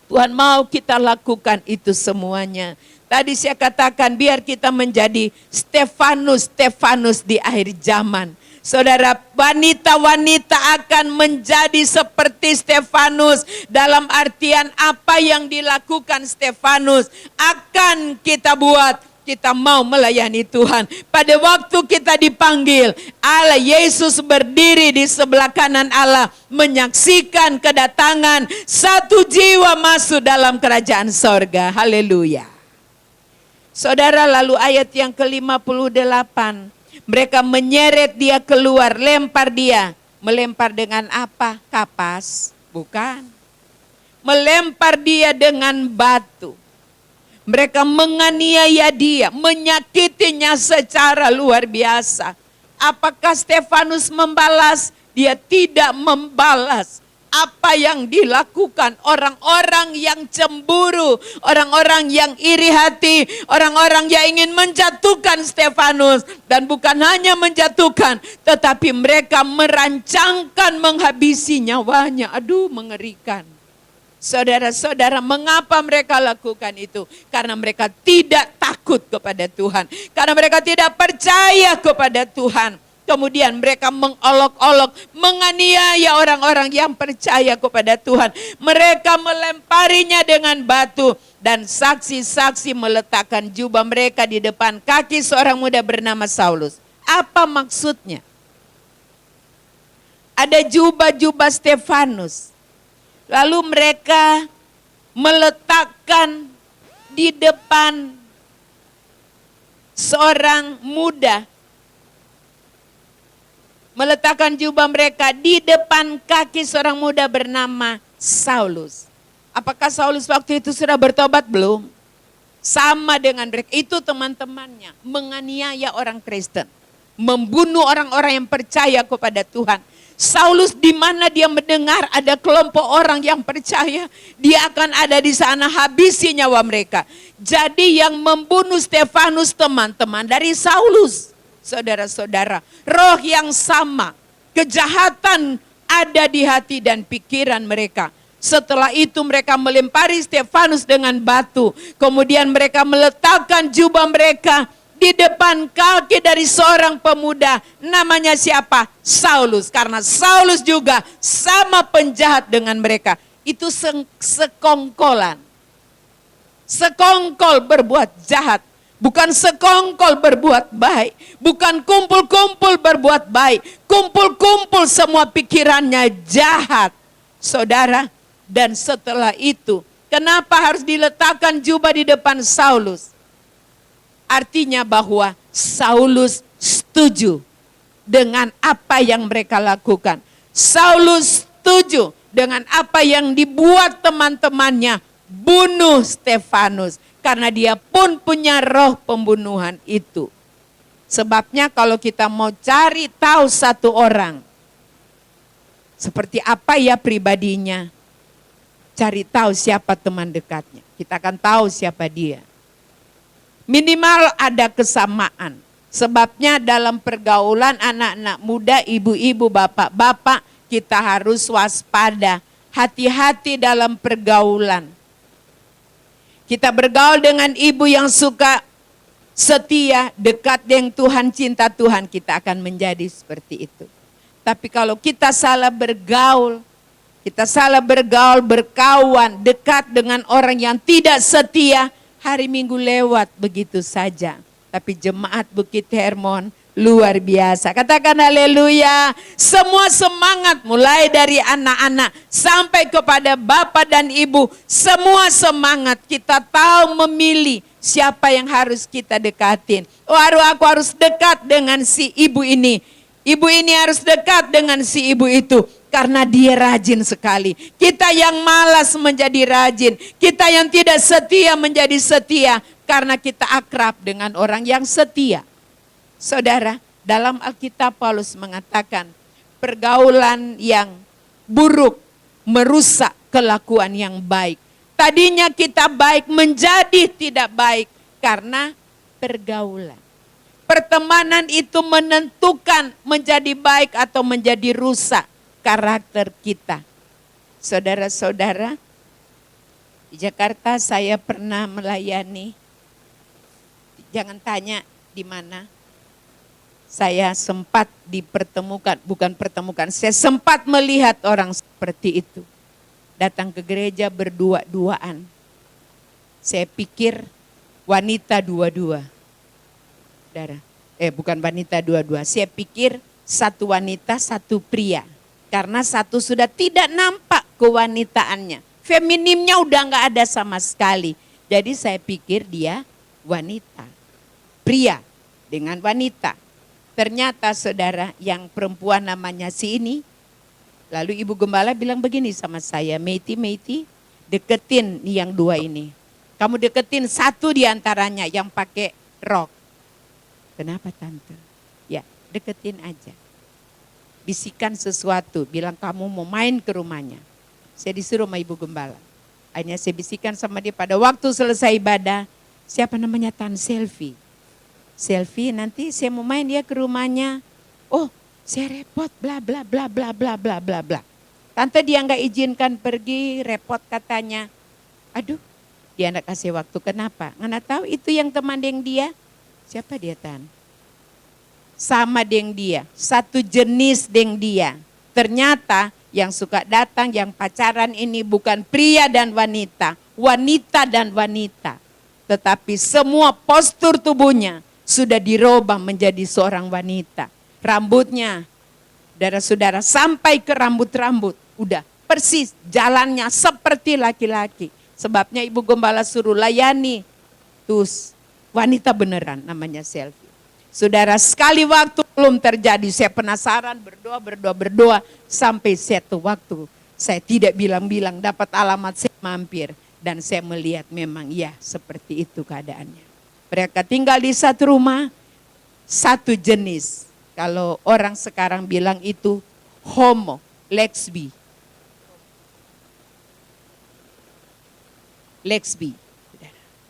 Tuhan mau kita lakukan itu semuanya. Tadi saya katakan biar kita menjadi Stefanus di akhir zaman. Saudara, wanita-wanita akan menjadi seperti Stefanus. Dalam artian apa yang dilakukan Stefanus akan kita buat. Kita mau melayani Tuhan. Pada waktu kita dipanggil, Allah Yesus berdiri di sebelah kanan Allah, menyaksikan kedatangan satu jiwa masuk dalam kerajaan sorga. Haleluya. Saudara, lalu ayat yang ke-58. Mereka menyeret dia keluar, lempar dia. Melempar dengan apa? Kapas? Bukan. Melempar dia dengan batu. Mereka menganiaya dia, menyakitinya secara luar biasa. Apakah Stefanus membalas? Dia tidak membalas. Apa yang dilakukan orang-orang yang cemburu, orang-orang yang iri hati, orang-orang yang ingin menjatuhkan Stefanus. Dan bukan hanya menjatuhkan, tetapi mereka merancangkan menghabisi nyawanya. Aduh, mengerikan. Saudara-saudara, mengapa mereka lakukan itu? Karena mereka tidak takut kepada Tuhan. Karena mereka tidak percaya kepada Tuhan. Kemudian mereka mengolok-olok, menganiaya orang-orang yang percaya kepada Tuhan. Mereka melemparinya dengan batu. Dan saksi-saksi meletakkan jubah mereka di depan kaki seorang muda bernama Saulus. Apa maksudnya? Ada jubah-jubah Stefanus. Lalu mereka meletakkan di depan seorang muda. Meletakkan jubah mereka di depan kaki seorang muda bernama Saulus. Apakah Saulus waktu itu sudah bertobat? Belum. Sama dengan mereka. Itu teman-temannya. Menganiaya orang Kristen. Membunuh orang-orang yang percaya kepada Tuhan. Saulus di mana dia mendengar ada kelompok orang yang percaya, dia akan ada di sana, habisi nyawa mereka. Jadi yang membunuh Stefanus teman-teman dari Saulus. Saudara-saudara, roh yang sama, kejahatan ada di hati dan pikiran mereka. Setelah itu mereka melempari Stefanus dengan batu. Kemudian mereka meletakkan jubah mereka di depan kaki dari seorang pemuda. Namanya siapa? Saulus. Karena Saulus juga sama penjahat dengan mereka. Itu sekongkolan. Sekongkol berbuat jahat. Bukan sekongkol berbuat baik. Bukan kumpul-kumpul berbuat baik. Kumpul-kumpul semua pikirannya jahat. Saudara, dan setelah itu, kenapa harus diletakkan jubah di depan Saulus? Artinya bahwa Saulus setuju dengan apa yang mereka lakukan. Saulus setuju dengan apa yang dibuat teman-temannya. Bunuh Stefanus. Karena dia pun punya roh pembunuhan itu. Sebabnya kalau kita mau cari tahu satu orang. Seperti apa ya pribadinya. Cari tahu siapa teman dekatnya. Kita akan tahu siapa dia. Minimal ada kesamaan. Sebabnya dalam pergaulan anak-anak muda, ibu-ibu, bapak-bapak, kita harus waspada. Hati-hati dalam pergaulan. Kita bergaul dengan ibu yang suka setia, dekat dengan Tuhan, cinta Tuhan, kita akan menjadi seperti itu. Tapi kalau kita salah bergaul, berkawan, dekat dengan orang yang tidak setia, hari Minggu lewat begitu saja. Tapi jemaat Bukit Hermon luar biasa. Katakan haleluya. Semua semangat mulai dari anak-anak sampai kepada bapak dan ibu. Semua semangat, kita tahu memilih siapa yang harus kita dekatin. Oh, aku harus dekat dengan si ibu ini. Ibu ini harus dekat dengan si ibu itu. Karena dia rajin sekali. Kita yang malas menjadi rajin. Kita yang tidak setia menjadi setia. Karena kita akrab dengan orang yang setia. Saudara, dalam Alkitab Paulus mengatakan, pergaulan yang buruk merusak kelakuan yang baik. Tadinya kita baik menjadi tidak baik karena pergaulan. Pertemanan itu menentukan menjadi baik atau menjadi rusak karakter kita. Saudara-saudara, di Jakarta saya pernah melayani. Jangan tanya di mana. Saya sempat saya sempat melihat orang seperti itu. Datang ke gereja berdua-duaan. Saya pikir wanita dua-dua. Bukan wanita dua-dua. Saya pikir satu wanita, satu pria. Karena satu sudah tidak nampak kewanitaannya. Feminimnya udah gak ada sama sekali. Jadi saya pikir dia wanita. Pria dengan wanita. Ternyata saudara yang perempuan namanya si ini. Lalu ibu gembala bilang begini sama saya. Meiti, deketin yang dua ini. Kamu deketin satu diantaranya yang pakai rok. Kenapa tante? Ya, deketin aja. Bisikan sesuatu, bilang kamu mau main ke rumahnya. Saya disuruh sama ibu gembala. Akhirnya saya bisikan sama dia pada waktu selesai ibadah. Siapa namanya? Tan Selfie. Selfie, nanti saya mau main dia ke rumahnya. Oh, saya repot, bla bla bla bla bla bla bla bla. Tante dia nggak izinkan pergi, repot katanya. Aduh, dia nggak kasih waktu. Kenapa? Nggak tahu itu yang teman dengan dia. Siapa dia Tan? Sama dengan dia, satu jenis dengan dia. Ternyata yang suka datang, yang pacaran ini bukan pria dan wanita, wanita dan wanita. Tetapi semua postur tubuhnya sudah dirubah menjadi seorang wanita. Rambutnya, saudara-saudara, sampai ke rambut-rambut. Udah persis jalannya seperti laki-laki. Sebabnya ibu gembala suruh layani. Terus wanita beneran namanya Selfie. Saudara, sekali waktu belum terjadi, saya penasaran, berdoa. Sampai satu waktu saya tidak bilang-bilang, dapat alamat, saya mampir. Dan saya melihat memang ya seperti itu keadaannya. Mereka tinggal di satu rumah, satu jenis. Kalau orang sekarang bilang itu homo, lesbi.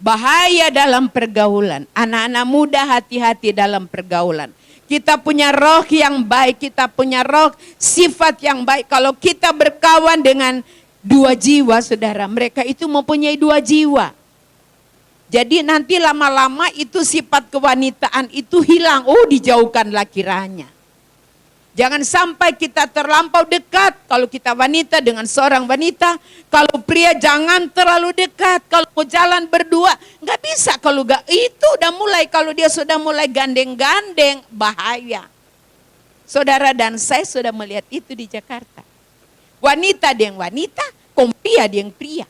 Bahaya dalam pergaulan. Anak-anak muda hati-hati dalam pergaulan. Kita punya roh yang baik, kita punya roh sifat yang baik. Kalau kita berkawan dengan dua jiwa, saudara, mereka itu mempunyai dua jiwa. Jadi nanti lama-lama itu sifat kewanitaan itu hilang. Oh, dijauhkanlah kiranya. Jangan sampai kita terlampau dekat. Kalau kita wanita dengan seorang wanita, kalau pria jangan terlalu dekat. Kalau mau jalan berdua, nggak bisa. Kalau nggak, itu udah mulai. Kalau dia sudah mulai gandeng-gandeng, bahaya. Saudara dan saya sudah melihat itu di Jakarta. Wanita dengan wanita, pria dengan pria.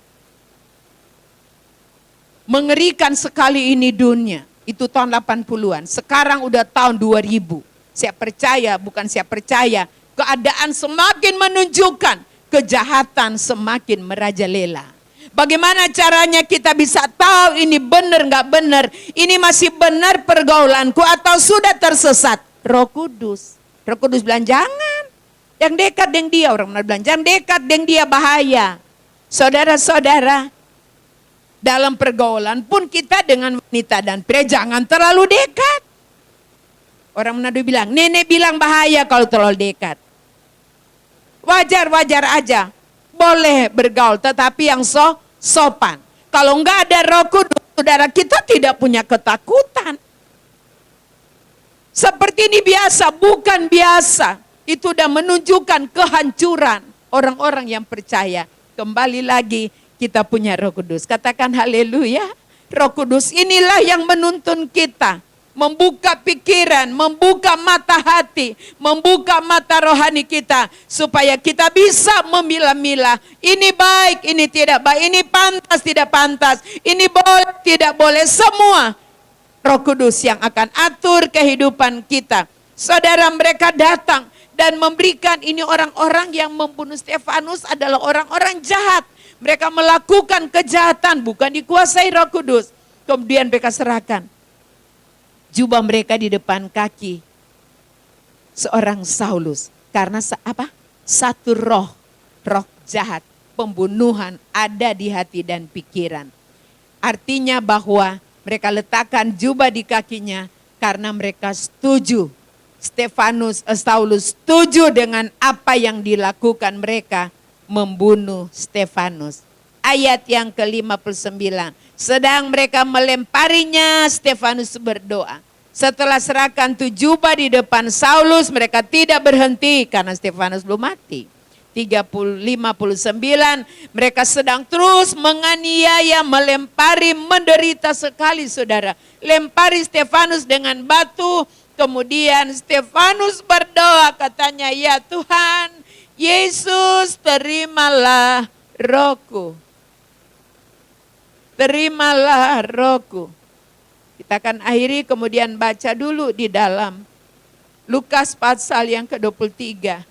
Mengerikan sekali ini dunia. Itu tahun 80-an. Sekarang udah tahun 2000. Saya percaya, keadaan semakin menunjukkan kejahatan semakin merajalela. Bagaimana caranya kita bisa tahu ini benar nggak benar? Ini masih benar pergaulanku atau sudah tersesat? Roh Kudus bilang jangan. Yang dekat dengan dia, orang Manado bilang, jangan dekat dengan dia, bahaya. Saudara-saudara, dalam pergaulan pun kita dengan wanita dan pria jangan terlalu dekat. Orang Manado bilang, nenek bilang bahaya kalau terlalu dekat. Wajar-wajar aja, boleh bergaul tetapi yang sopan. Kalau enggak ada Roh Kudus, saudara, kita tidak punya ketakutan. Seperti ini biasa, bukan biasa. Itu sudah menunjukkan kehancuran orang-orang yang percaya. Kembali lagi, kita punya Roh Kudus. Katakan haleluya. Roh Kudus inilah yang menuntun kita. Membuka pikiran, membuka mata hati, membuka mata rohani kita. Supaya kita bisa memilah-milah. Ini baik, ini tidak baik. Ini pantas, tidak pantas. Ini boleh, tidak boleh. Semua Roh Kudus yang akan atur kehidupan kita. Saudara, mereka datang dan memberikan, ini orang-orang yang membunuh Stefanus adalah orang-orang jahat. Mereka melakukan kejahatan, bukan dikuasai Roh Kudus. Kemudian mereka serahkan jubah mereka di depan kaki seorang Saulus. Karena satu roh jahat, pembunuhan ada di hati dan pikiran. Artinya bahwa mereka letakkan jubah di kakinya karena mereka setuju. Saulus setuju dengan apa yang dilakukan mereka, membunuh Stefanus. Ayat yang ke-59. Sedang mereka melemparinya, Stefanus berdoa. Setelah serahkan jubah di depan Saulus, mereka tidak berhenti karena Stefanus belum mati. 59, mereka sedang terus menganiaya, melempari, menderita sekali saudara. Lempari Stefanus dengan batu. Kemudian Stefanus berdoa, katanya, ya Tuhan, Yesus terimalah rohku. Terimalah rohku. Kita akan akhiri kemudian baca dulu di dalam Lukas pasal yang ke-23.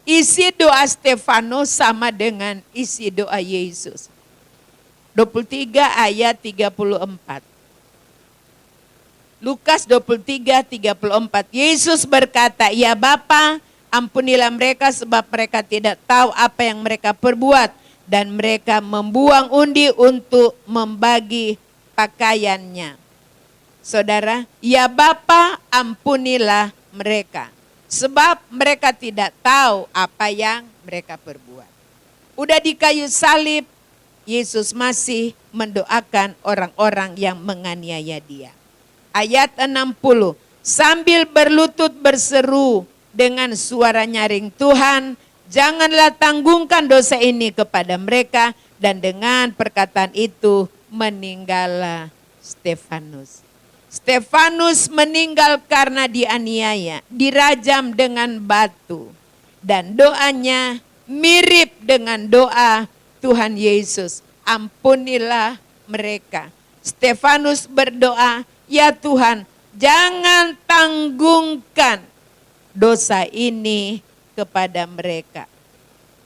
Isi doa Stefanus sama dengan isi doa Yesus. 23 ayat 34. Lukas 23, 34. Yesus berkata, ya Bapa, ampunilah mereka sebab mereka tidak tahu apa yang mereka perbuat. Dan mereka membuang undi untuk membagi pakaiannya. Saudara, ya Bapa, ampunilah mereka. Sebab mereka tidak tahu apa yang mereka perbuat. Udah di kayu salib, Yesus masih mendoakan orang-orang yang menganiaya dia. Ayat 60, sambil berlutut berseru dengan suara nyaring, Tuhan, janganlah tanggungkan dosa ini kepada mereka. Dan dengan perkataan itu meninggallah Stefanus. Stefanus meninggal karena dianiaya, dirajam dengan batu. Dan doanya mirip dengan doa Tuhan Yesus, ampunilah mereka. Stefanus berdoa, ya Tuhan, jangan tanggungkan dosa ini kepada mereka.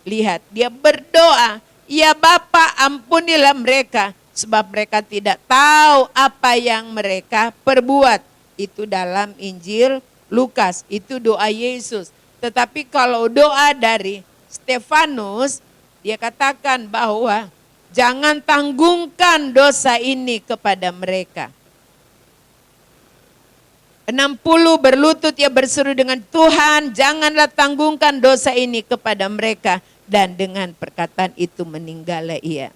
Lihat, dia berdoa, ya Bapa, ampunilah mereka, sebab mereka tidak tahu apa yang mereka perbuat. Itu dalam Injil Lukas, itu doa Yesus. Tetapi kalau doa dari Stefanus, dia katakan bahwa jangan tanggungkan dosa ini kepada mereka. 60 berlutut ia berseru dengan Tuhan, janganlah tanggungkan dosa ini kepada mereka. Dan dengan perkataan itu meninggallah ia.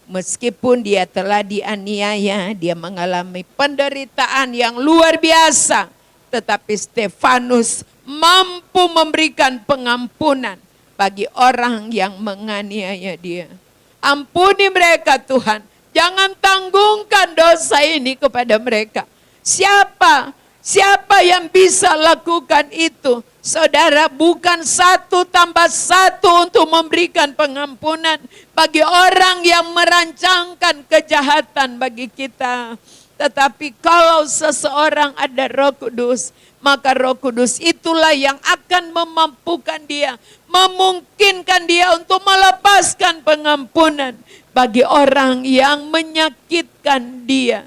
Meskipun dia telah dianiaya, dia mengalami penderitaan yang luar biasa. Tetapi Stefanus mampu memberikan pengampunan bagi orang yang menganiaya dia. Ampuni mereka Tuhan, jangan tanggungkan dosa ini kepada mereka. Siapa yang bisa lakukan itu? Saudara, bukan 1 tambah 1 untuk memberikan pengampunan bagi orang yang merancangkan kejahatan bagi kita. Tetapi kalau seseorang ada Roh Kudus, maka Roh Kudus itulah yang akan memampukan dia, memungkinkan dia untuk melepaskan pengampunan bagi orang yang menyakitkan dia.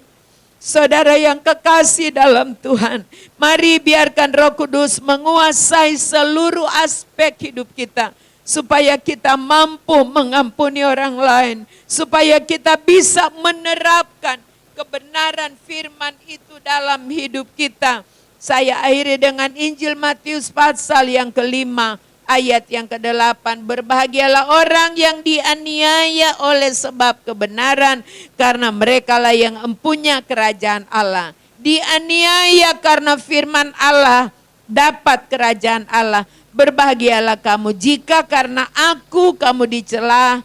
Saudara yang kekasih dalam Tuhan, mari biarkan Roh Kudus menguasai seluruh aspek hidup kita, supaya kita mampu mengampuni orang lain, supaya kita bisa menerapkan kebenaran firman itu dalam hidup kita. Saya akhiri dengan Injil Matius pasal yang ke-5 ayat yang ke-8. Berbahagialah orang yang dianiaya oleh sebab kebenaran, karena merekalah yang empunya kerajaan Allah. Dianiaya karena firman Allah, dapat kerajaan Allah. Berbahagialah kamu jika karena aku kamu dicela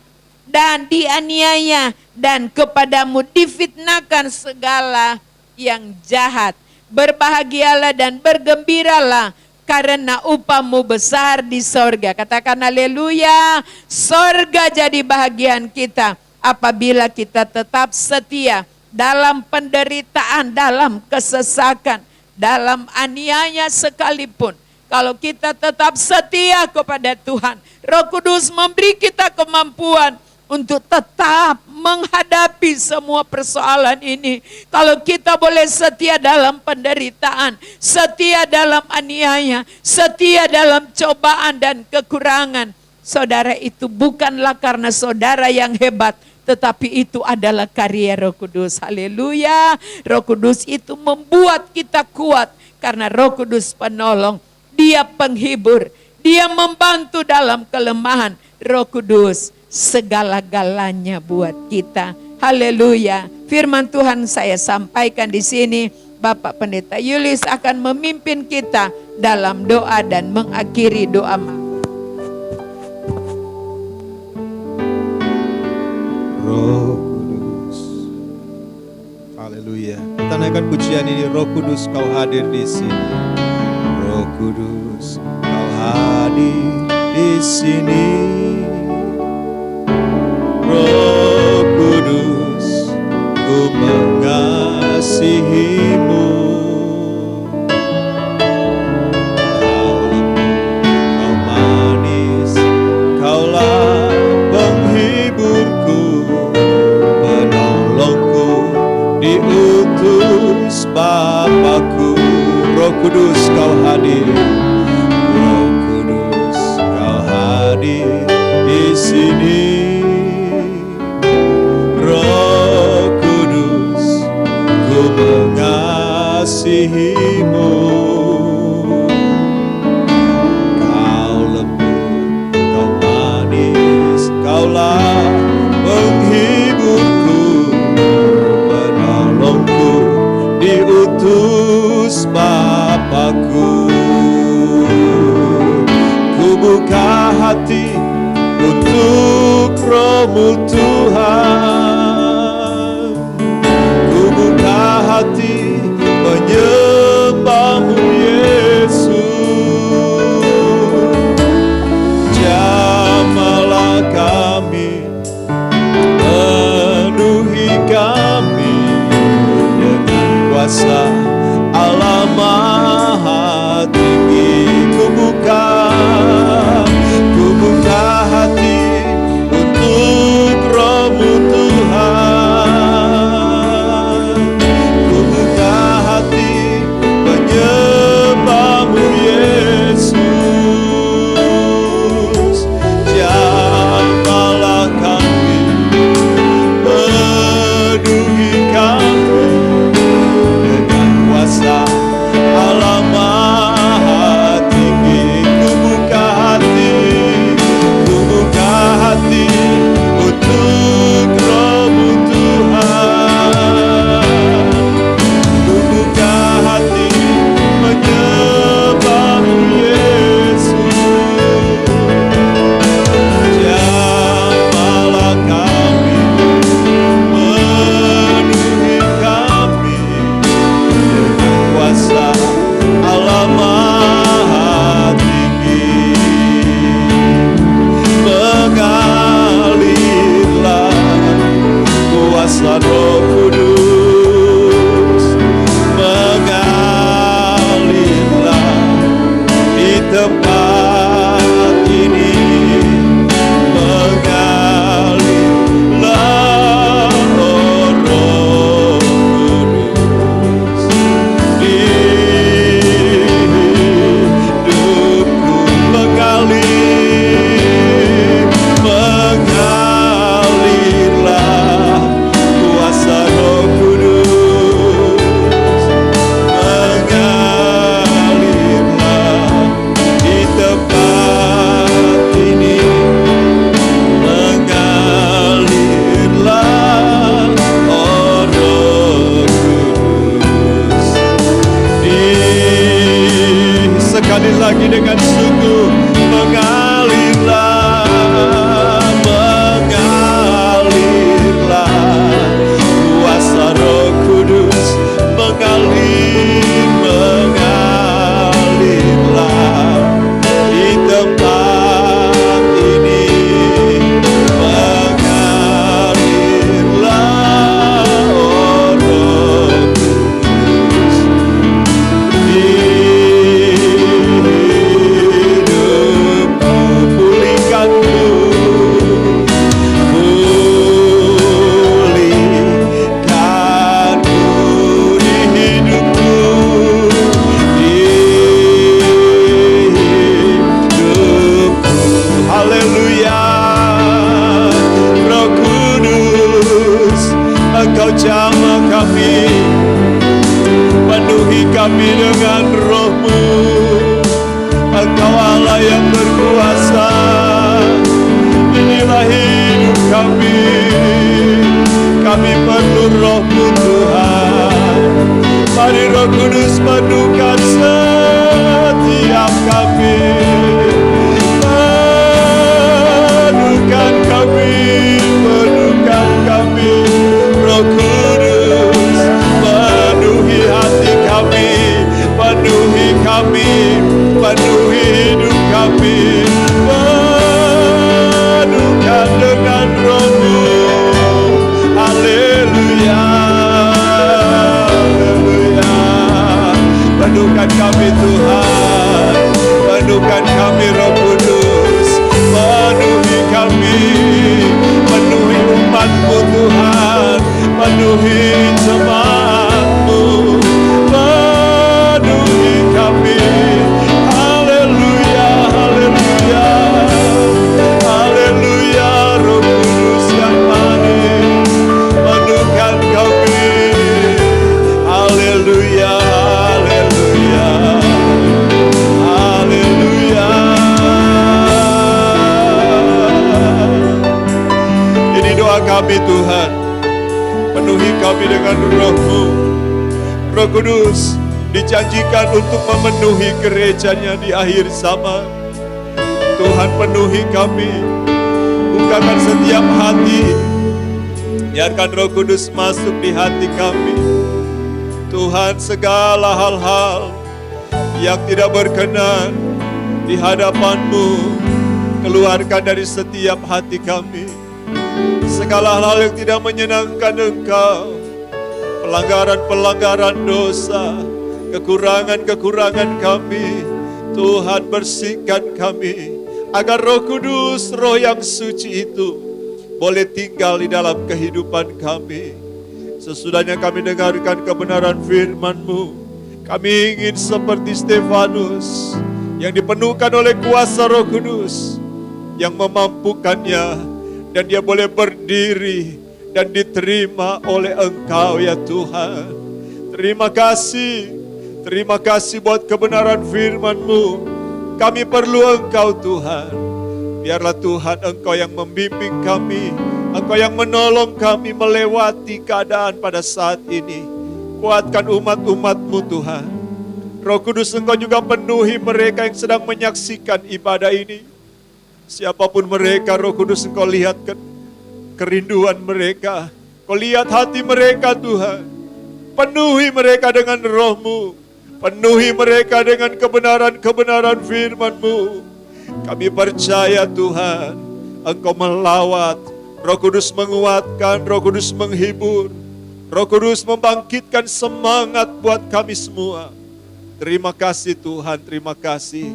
dan dianiaya, dan kepadamu difitnahkan segala yang jahat. Berbahagialah dan bergembiralah, karena upahmu besar di sorga. Katakan haleluya. Sorga jadi bahagian kita apabila kita tetap setia dalam penderitaan, dalam kesesakan, dalam aniaya sekalipun. Kalau kita tetap setia kepada Tuhan, Roh Kudus memberi kita kemampuan untuk tetap menghadapi semua persoalan ini. Kalau kita boleh setia dalam penderitaan, setia dalam aniaya, setia dalam cobaan dan kekurangan, saudara, itu bukanlah karena saudara yang hebat, tetapi itu adalah karya Roh Kudus. Haleluya. Roh Kudus itu membuat kita kuat, karena Roh Kudus penolong. Dia penghibur, dia membantu dalam kelemahan. Roh Kudus segala-galanya buat kita. Haleluya. Firman Tuhan saya sampaikan di sini. Bapak Pendeta Yulis akan memimpin kita dalam doa dan mengakhiri doa. Roh Kudus. Haleluya. Kita naikkan pujian ini. Roh Kudus, kau hadir di sini. Roh Kudus, kau hadir di sini. Roh Kudus, ku mengasihimu. Kau lembut, kau manis, kaulah penghiburku, penolongku, diutus Bapakku. Roh Kudus, kau hadir. Roh Kudus, kau hadir di sini. Roh Kudus, ku mengasihimu. Kau lembut, kau manis, kaulah penghiburku, penolongku, diutus Bapakku. Ku buka hati untuk Roh-Mu Tuhan. Ku buka hati menyembah-Mu Yesus. Jamahlah kami, penuhi kami dengan kuasa Allah Maha Tinggi. Ku buka hati untuk Roh-Mu Tuhan. Ku buka hati menyembah-Mu Yesus. Jamahlah kami, penuhi kami dengan kuasa Allah Maha sekali lagi dengan sungguh. Mengalirlah, mengalirlah kuasa Roh Kudus, mengalirlah di tempat ini. Mengalirlah, oh Roh Kudus, di hidupku, pulihkanku, pulihkanku di hidupku, di hidupku. Haleluya. Roh Kudus, Engkau jamah kami, penuhi kami dengan Roh-Mu. Engkau Allah yang berkuasa, inilah hidup kami. Kami perlu Roh-Mu Tuhan. Mari Roh Kudus penuhkan setiap kami. Penuhkan kami, penuhkan kami. Roh Kudus, penuhi hati kami, penuhi kami, penuhi hidup kami. Penuhkan dengan Roh-Mu. Haleluya, haleluya. Penuhkan kami Tuhan, penuhkan kami Roh Kudus, penuhi kami, penuhi umat-Mu Tuhan, penuhi jemaat-Mu, penuhi kami. Haleluya, haleluya, haleluya. Roh Kudus yang manis, penuhkan kami. Haleluya, haleluya, haleluya. Ini doa kami Tuhan, penuhi kami dengan Roh-Mu. Roh Kudus dijanjikan untuk memenuhi gerejanya di akhir zaman. Tuhan penuhi kami, bukakan setiap hati, biarkan Roh Kudus masuk di hati kami. Tuhan, segala hal-hal yang tidak berkenan di hadapan-Mu, keluarkan dari setiap hati kami. Segala hal yang tidak menyenangkan Engkau, pelanggaran-pelanggaran dosa, kekurangan-kekurangan kami, Tuhan bersihkan kami, agar Roh Kudus, Roh yang suci itu boleh tinggal di dalam kehidupan kami. Sesudahnya kami dengarkan kebenaran firman-Mu, kami ingin seperti Stefanus yang dipenuhkan oleh kuasa Roh Kudus yang memampukannya, dan dia boleh berdiri dan diterima oleh Engkau ya Tuhan. Terima kasih buat kebenaran firman-Mu. Kami perlu Engkau Tuhan. Biarlah Tuhan Engkau yang membimbing kami, Engkau yang menolong kami melewati keadaan pada saat ini. Kuatkan umat-umat-Mu Tuhan. Roh Kudus, Engkau juga penuhi mereka yang sedang menyaksikan ibadah ini. Siapapun mereka, Roh Kudus, Engkau lihat kerinduan mereka, Kau lihat hati mereka Tuhan. Penuhi mereka dengan Roh-Mu, penuhi mereka dengan kebenaran-kebenaran firman-Mu. Kami percaya Tuhan, Engkau melawat, Roh Kudus menguatkan, Roh Kudus menghibur, Roh Kudus membangkitkan semangat buat kami semua. Terima kasih Tuhan, terima kasih.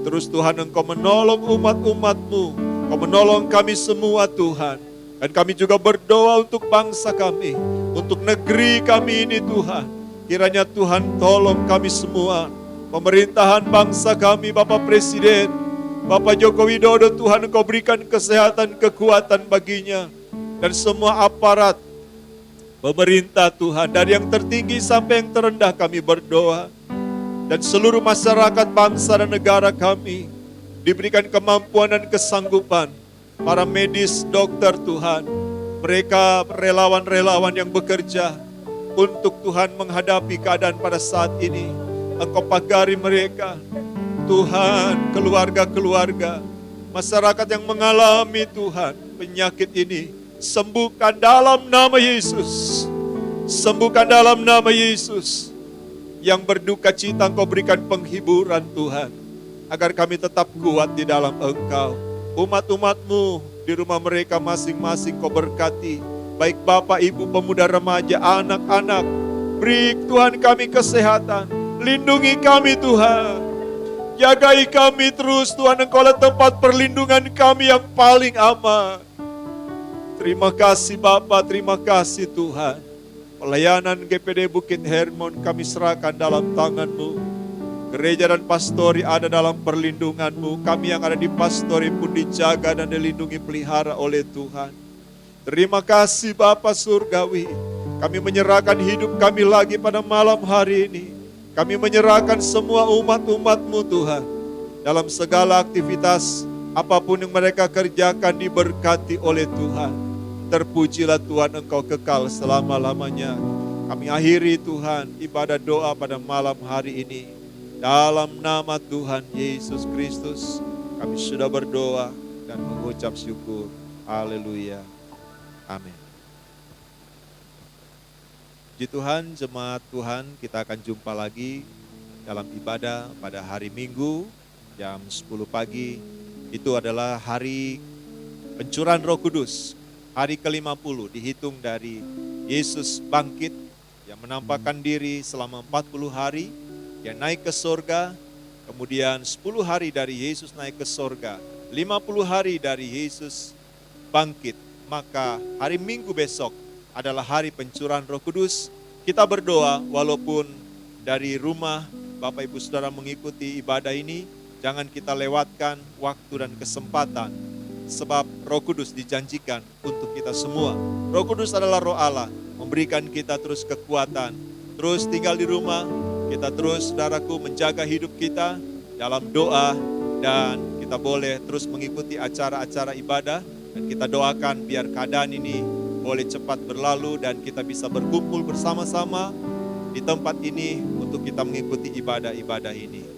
Terus Tuhan, Engkau menolong umat-umat-Mu, Engkau menolong kami semua Tuhan. Dan kami juga berdoa untuk bangsa kami, untuk negeri kami ini Tuhan. Kiranya Tuhan tolong kami semua, pemerintahan bangsa kami, Bapak Presiden, Bapak Joko Widodo, Tuhan Engkau berikan kesehatan, kekuatan baginya. Dan semua aparat pemerintah Tuhan, dari yang tertinggi sampai yang terendah kami berdoa. Dan seluruh masyarakat bangsa dan negara kami diberikan kemampuan dan kesanggupan. Para medis, dokter Tuhan, mereka relawan-relawan yang bekerja untuk Tuhan menghadapi keadaan pada saat ini. Engkau pagari mereka, Tuhan, keluarga-keluarga, masyarakat yang mengalami Tuhan penyakit ini, sembuhkan dalam nama Yesus. Sembuhkan dalam nama Yesus. Yang berduka cita Engkau berikan penghiburan Tuhan, agar kami tetap kuat di dalam Engkau. Umat-umat-Mu di rumah mereka masing-masing Kau berkati, baik Bapak, Ibu, pemuda, remaja, anak-anak. Beri Tuhan kami kesehatan, lindungi kami Tuhan. Jagai kami terus Tuhan, Engkau adalah tempat perlindungan kami yang paling aman. Terima kasih Bapa, terima kasih Tuhan. Pelayanan GPD Bukit Hermon kami serahkan dalam tangan-Mu. Gereja dan pastori ada dalam perlindungan-Mu. Kami yang ada di pastori pun dijaga dan dilindungi pelihara oleh Tuhan. Terima kasih Bapa Surgawi. Kami menyerahkan hidup kami lagi pada malam hari ini. Kami menyerahkan semua umat-umat-Mu Tuhan. Dalam segala aktivitas, apapun yang mereka kerjakan diberkati oleh Tuhan. Terpujilah Tuhan, Engkau kekal selama-lamanya. Kami akhiri Tuhan ibadah doa pada malam hari ini. Dalam nama Tuhan Yesus Kristus, kami sudah berdoa dan mengucap syukur. Haleluya. Amin. Puji Tuhan, jemaat Tuhan, kita akan jumpa lagi dalam ibadah pada hari Minggu jam 10 pagi. Itu adalah hari pencurahan Roh Kudus. Hari ke-50 dihitung dari Yesus bangkit yang menampakkan diri selama 40 hari. Dia naik ke sorga, kemudian 10 hari dari Yesus naik ke sorga, 50 hari dari Yesus bangkit. Maka hari Minggu besok adalah hari pencurahan Roh Kudus. Kita berdoa walaupun dari rumah Bapak Ibu Saudara mengikuti ibadah ini, jangan kita lewatkan waktu dan kesempatan. Sebab Roh Kudus dijanjikan untuk kita semua. Roh Kudus adalah Roh Allah, memberikan kita terus kekuatan. Terus tinggal di rumah, kita terus saudaraku menjaga hidup kita dalam doa. Dan kita boleh terus mengikuti acara-acara ibadah. Dan kita doakan biar keadaan ini boleh cepat berlalu dan kita bisa berkumpul bersama-sama di tempat ini untuk kita mengikuti ibadah-ibadah ini.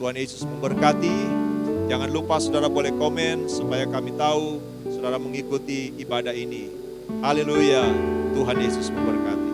Tuhan Yesus memberkati. Jangan lupa saudara boleh komen supaya kami tahu saudara mengikuti ibadah ini. Haleluya, Tuhan Yesus memberkati.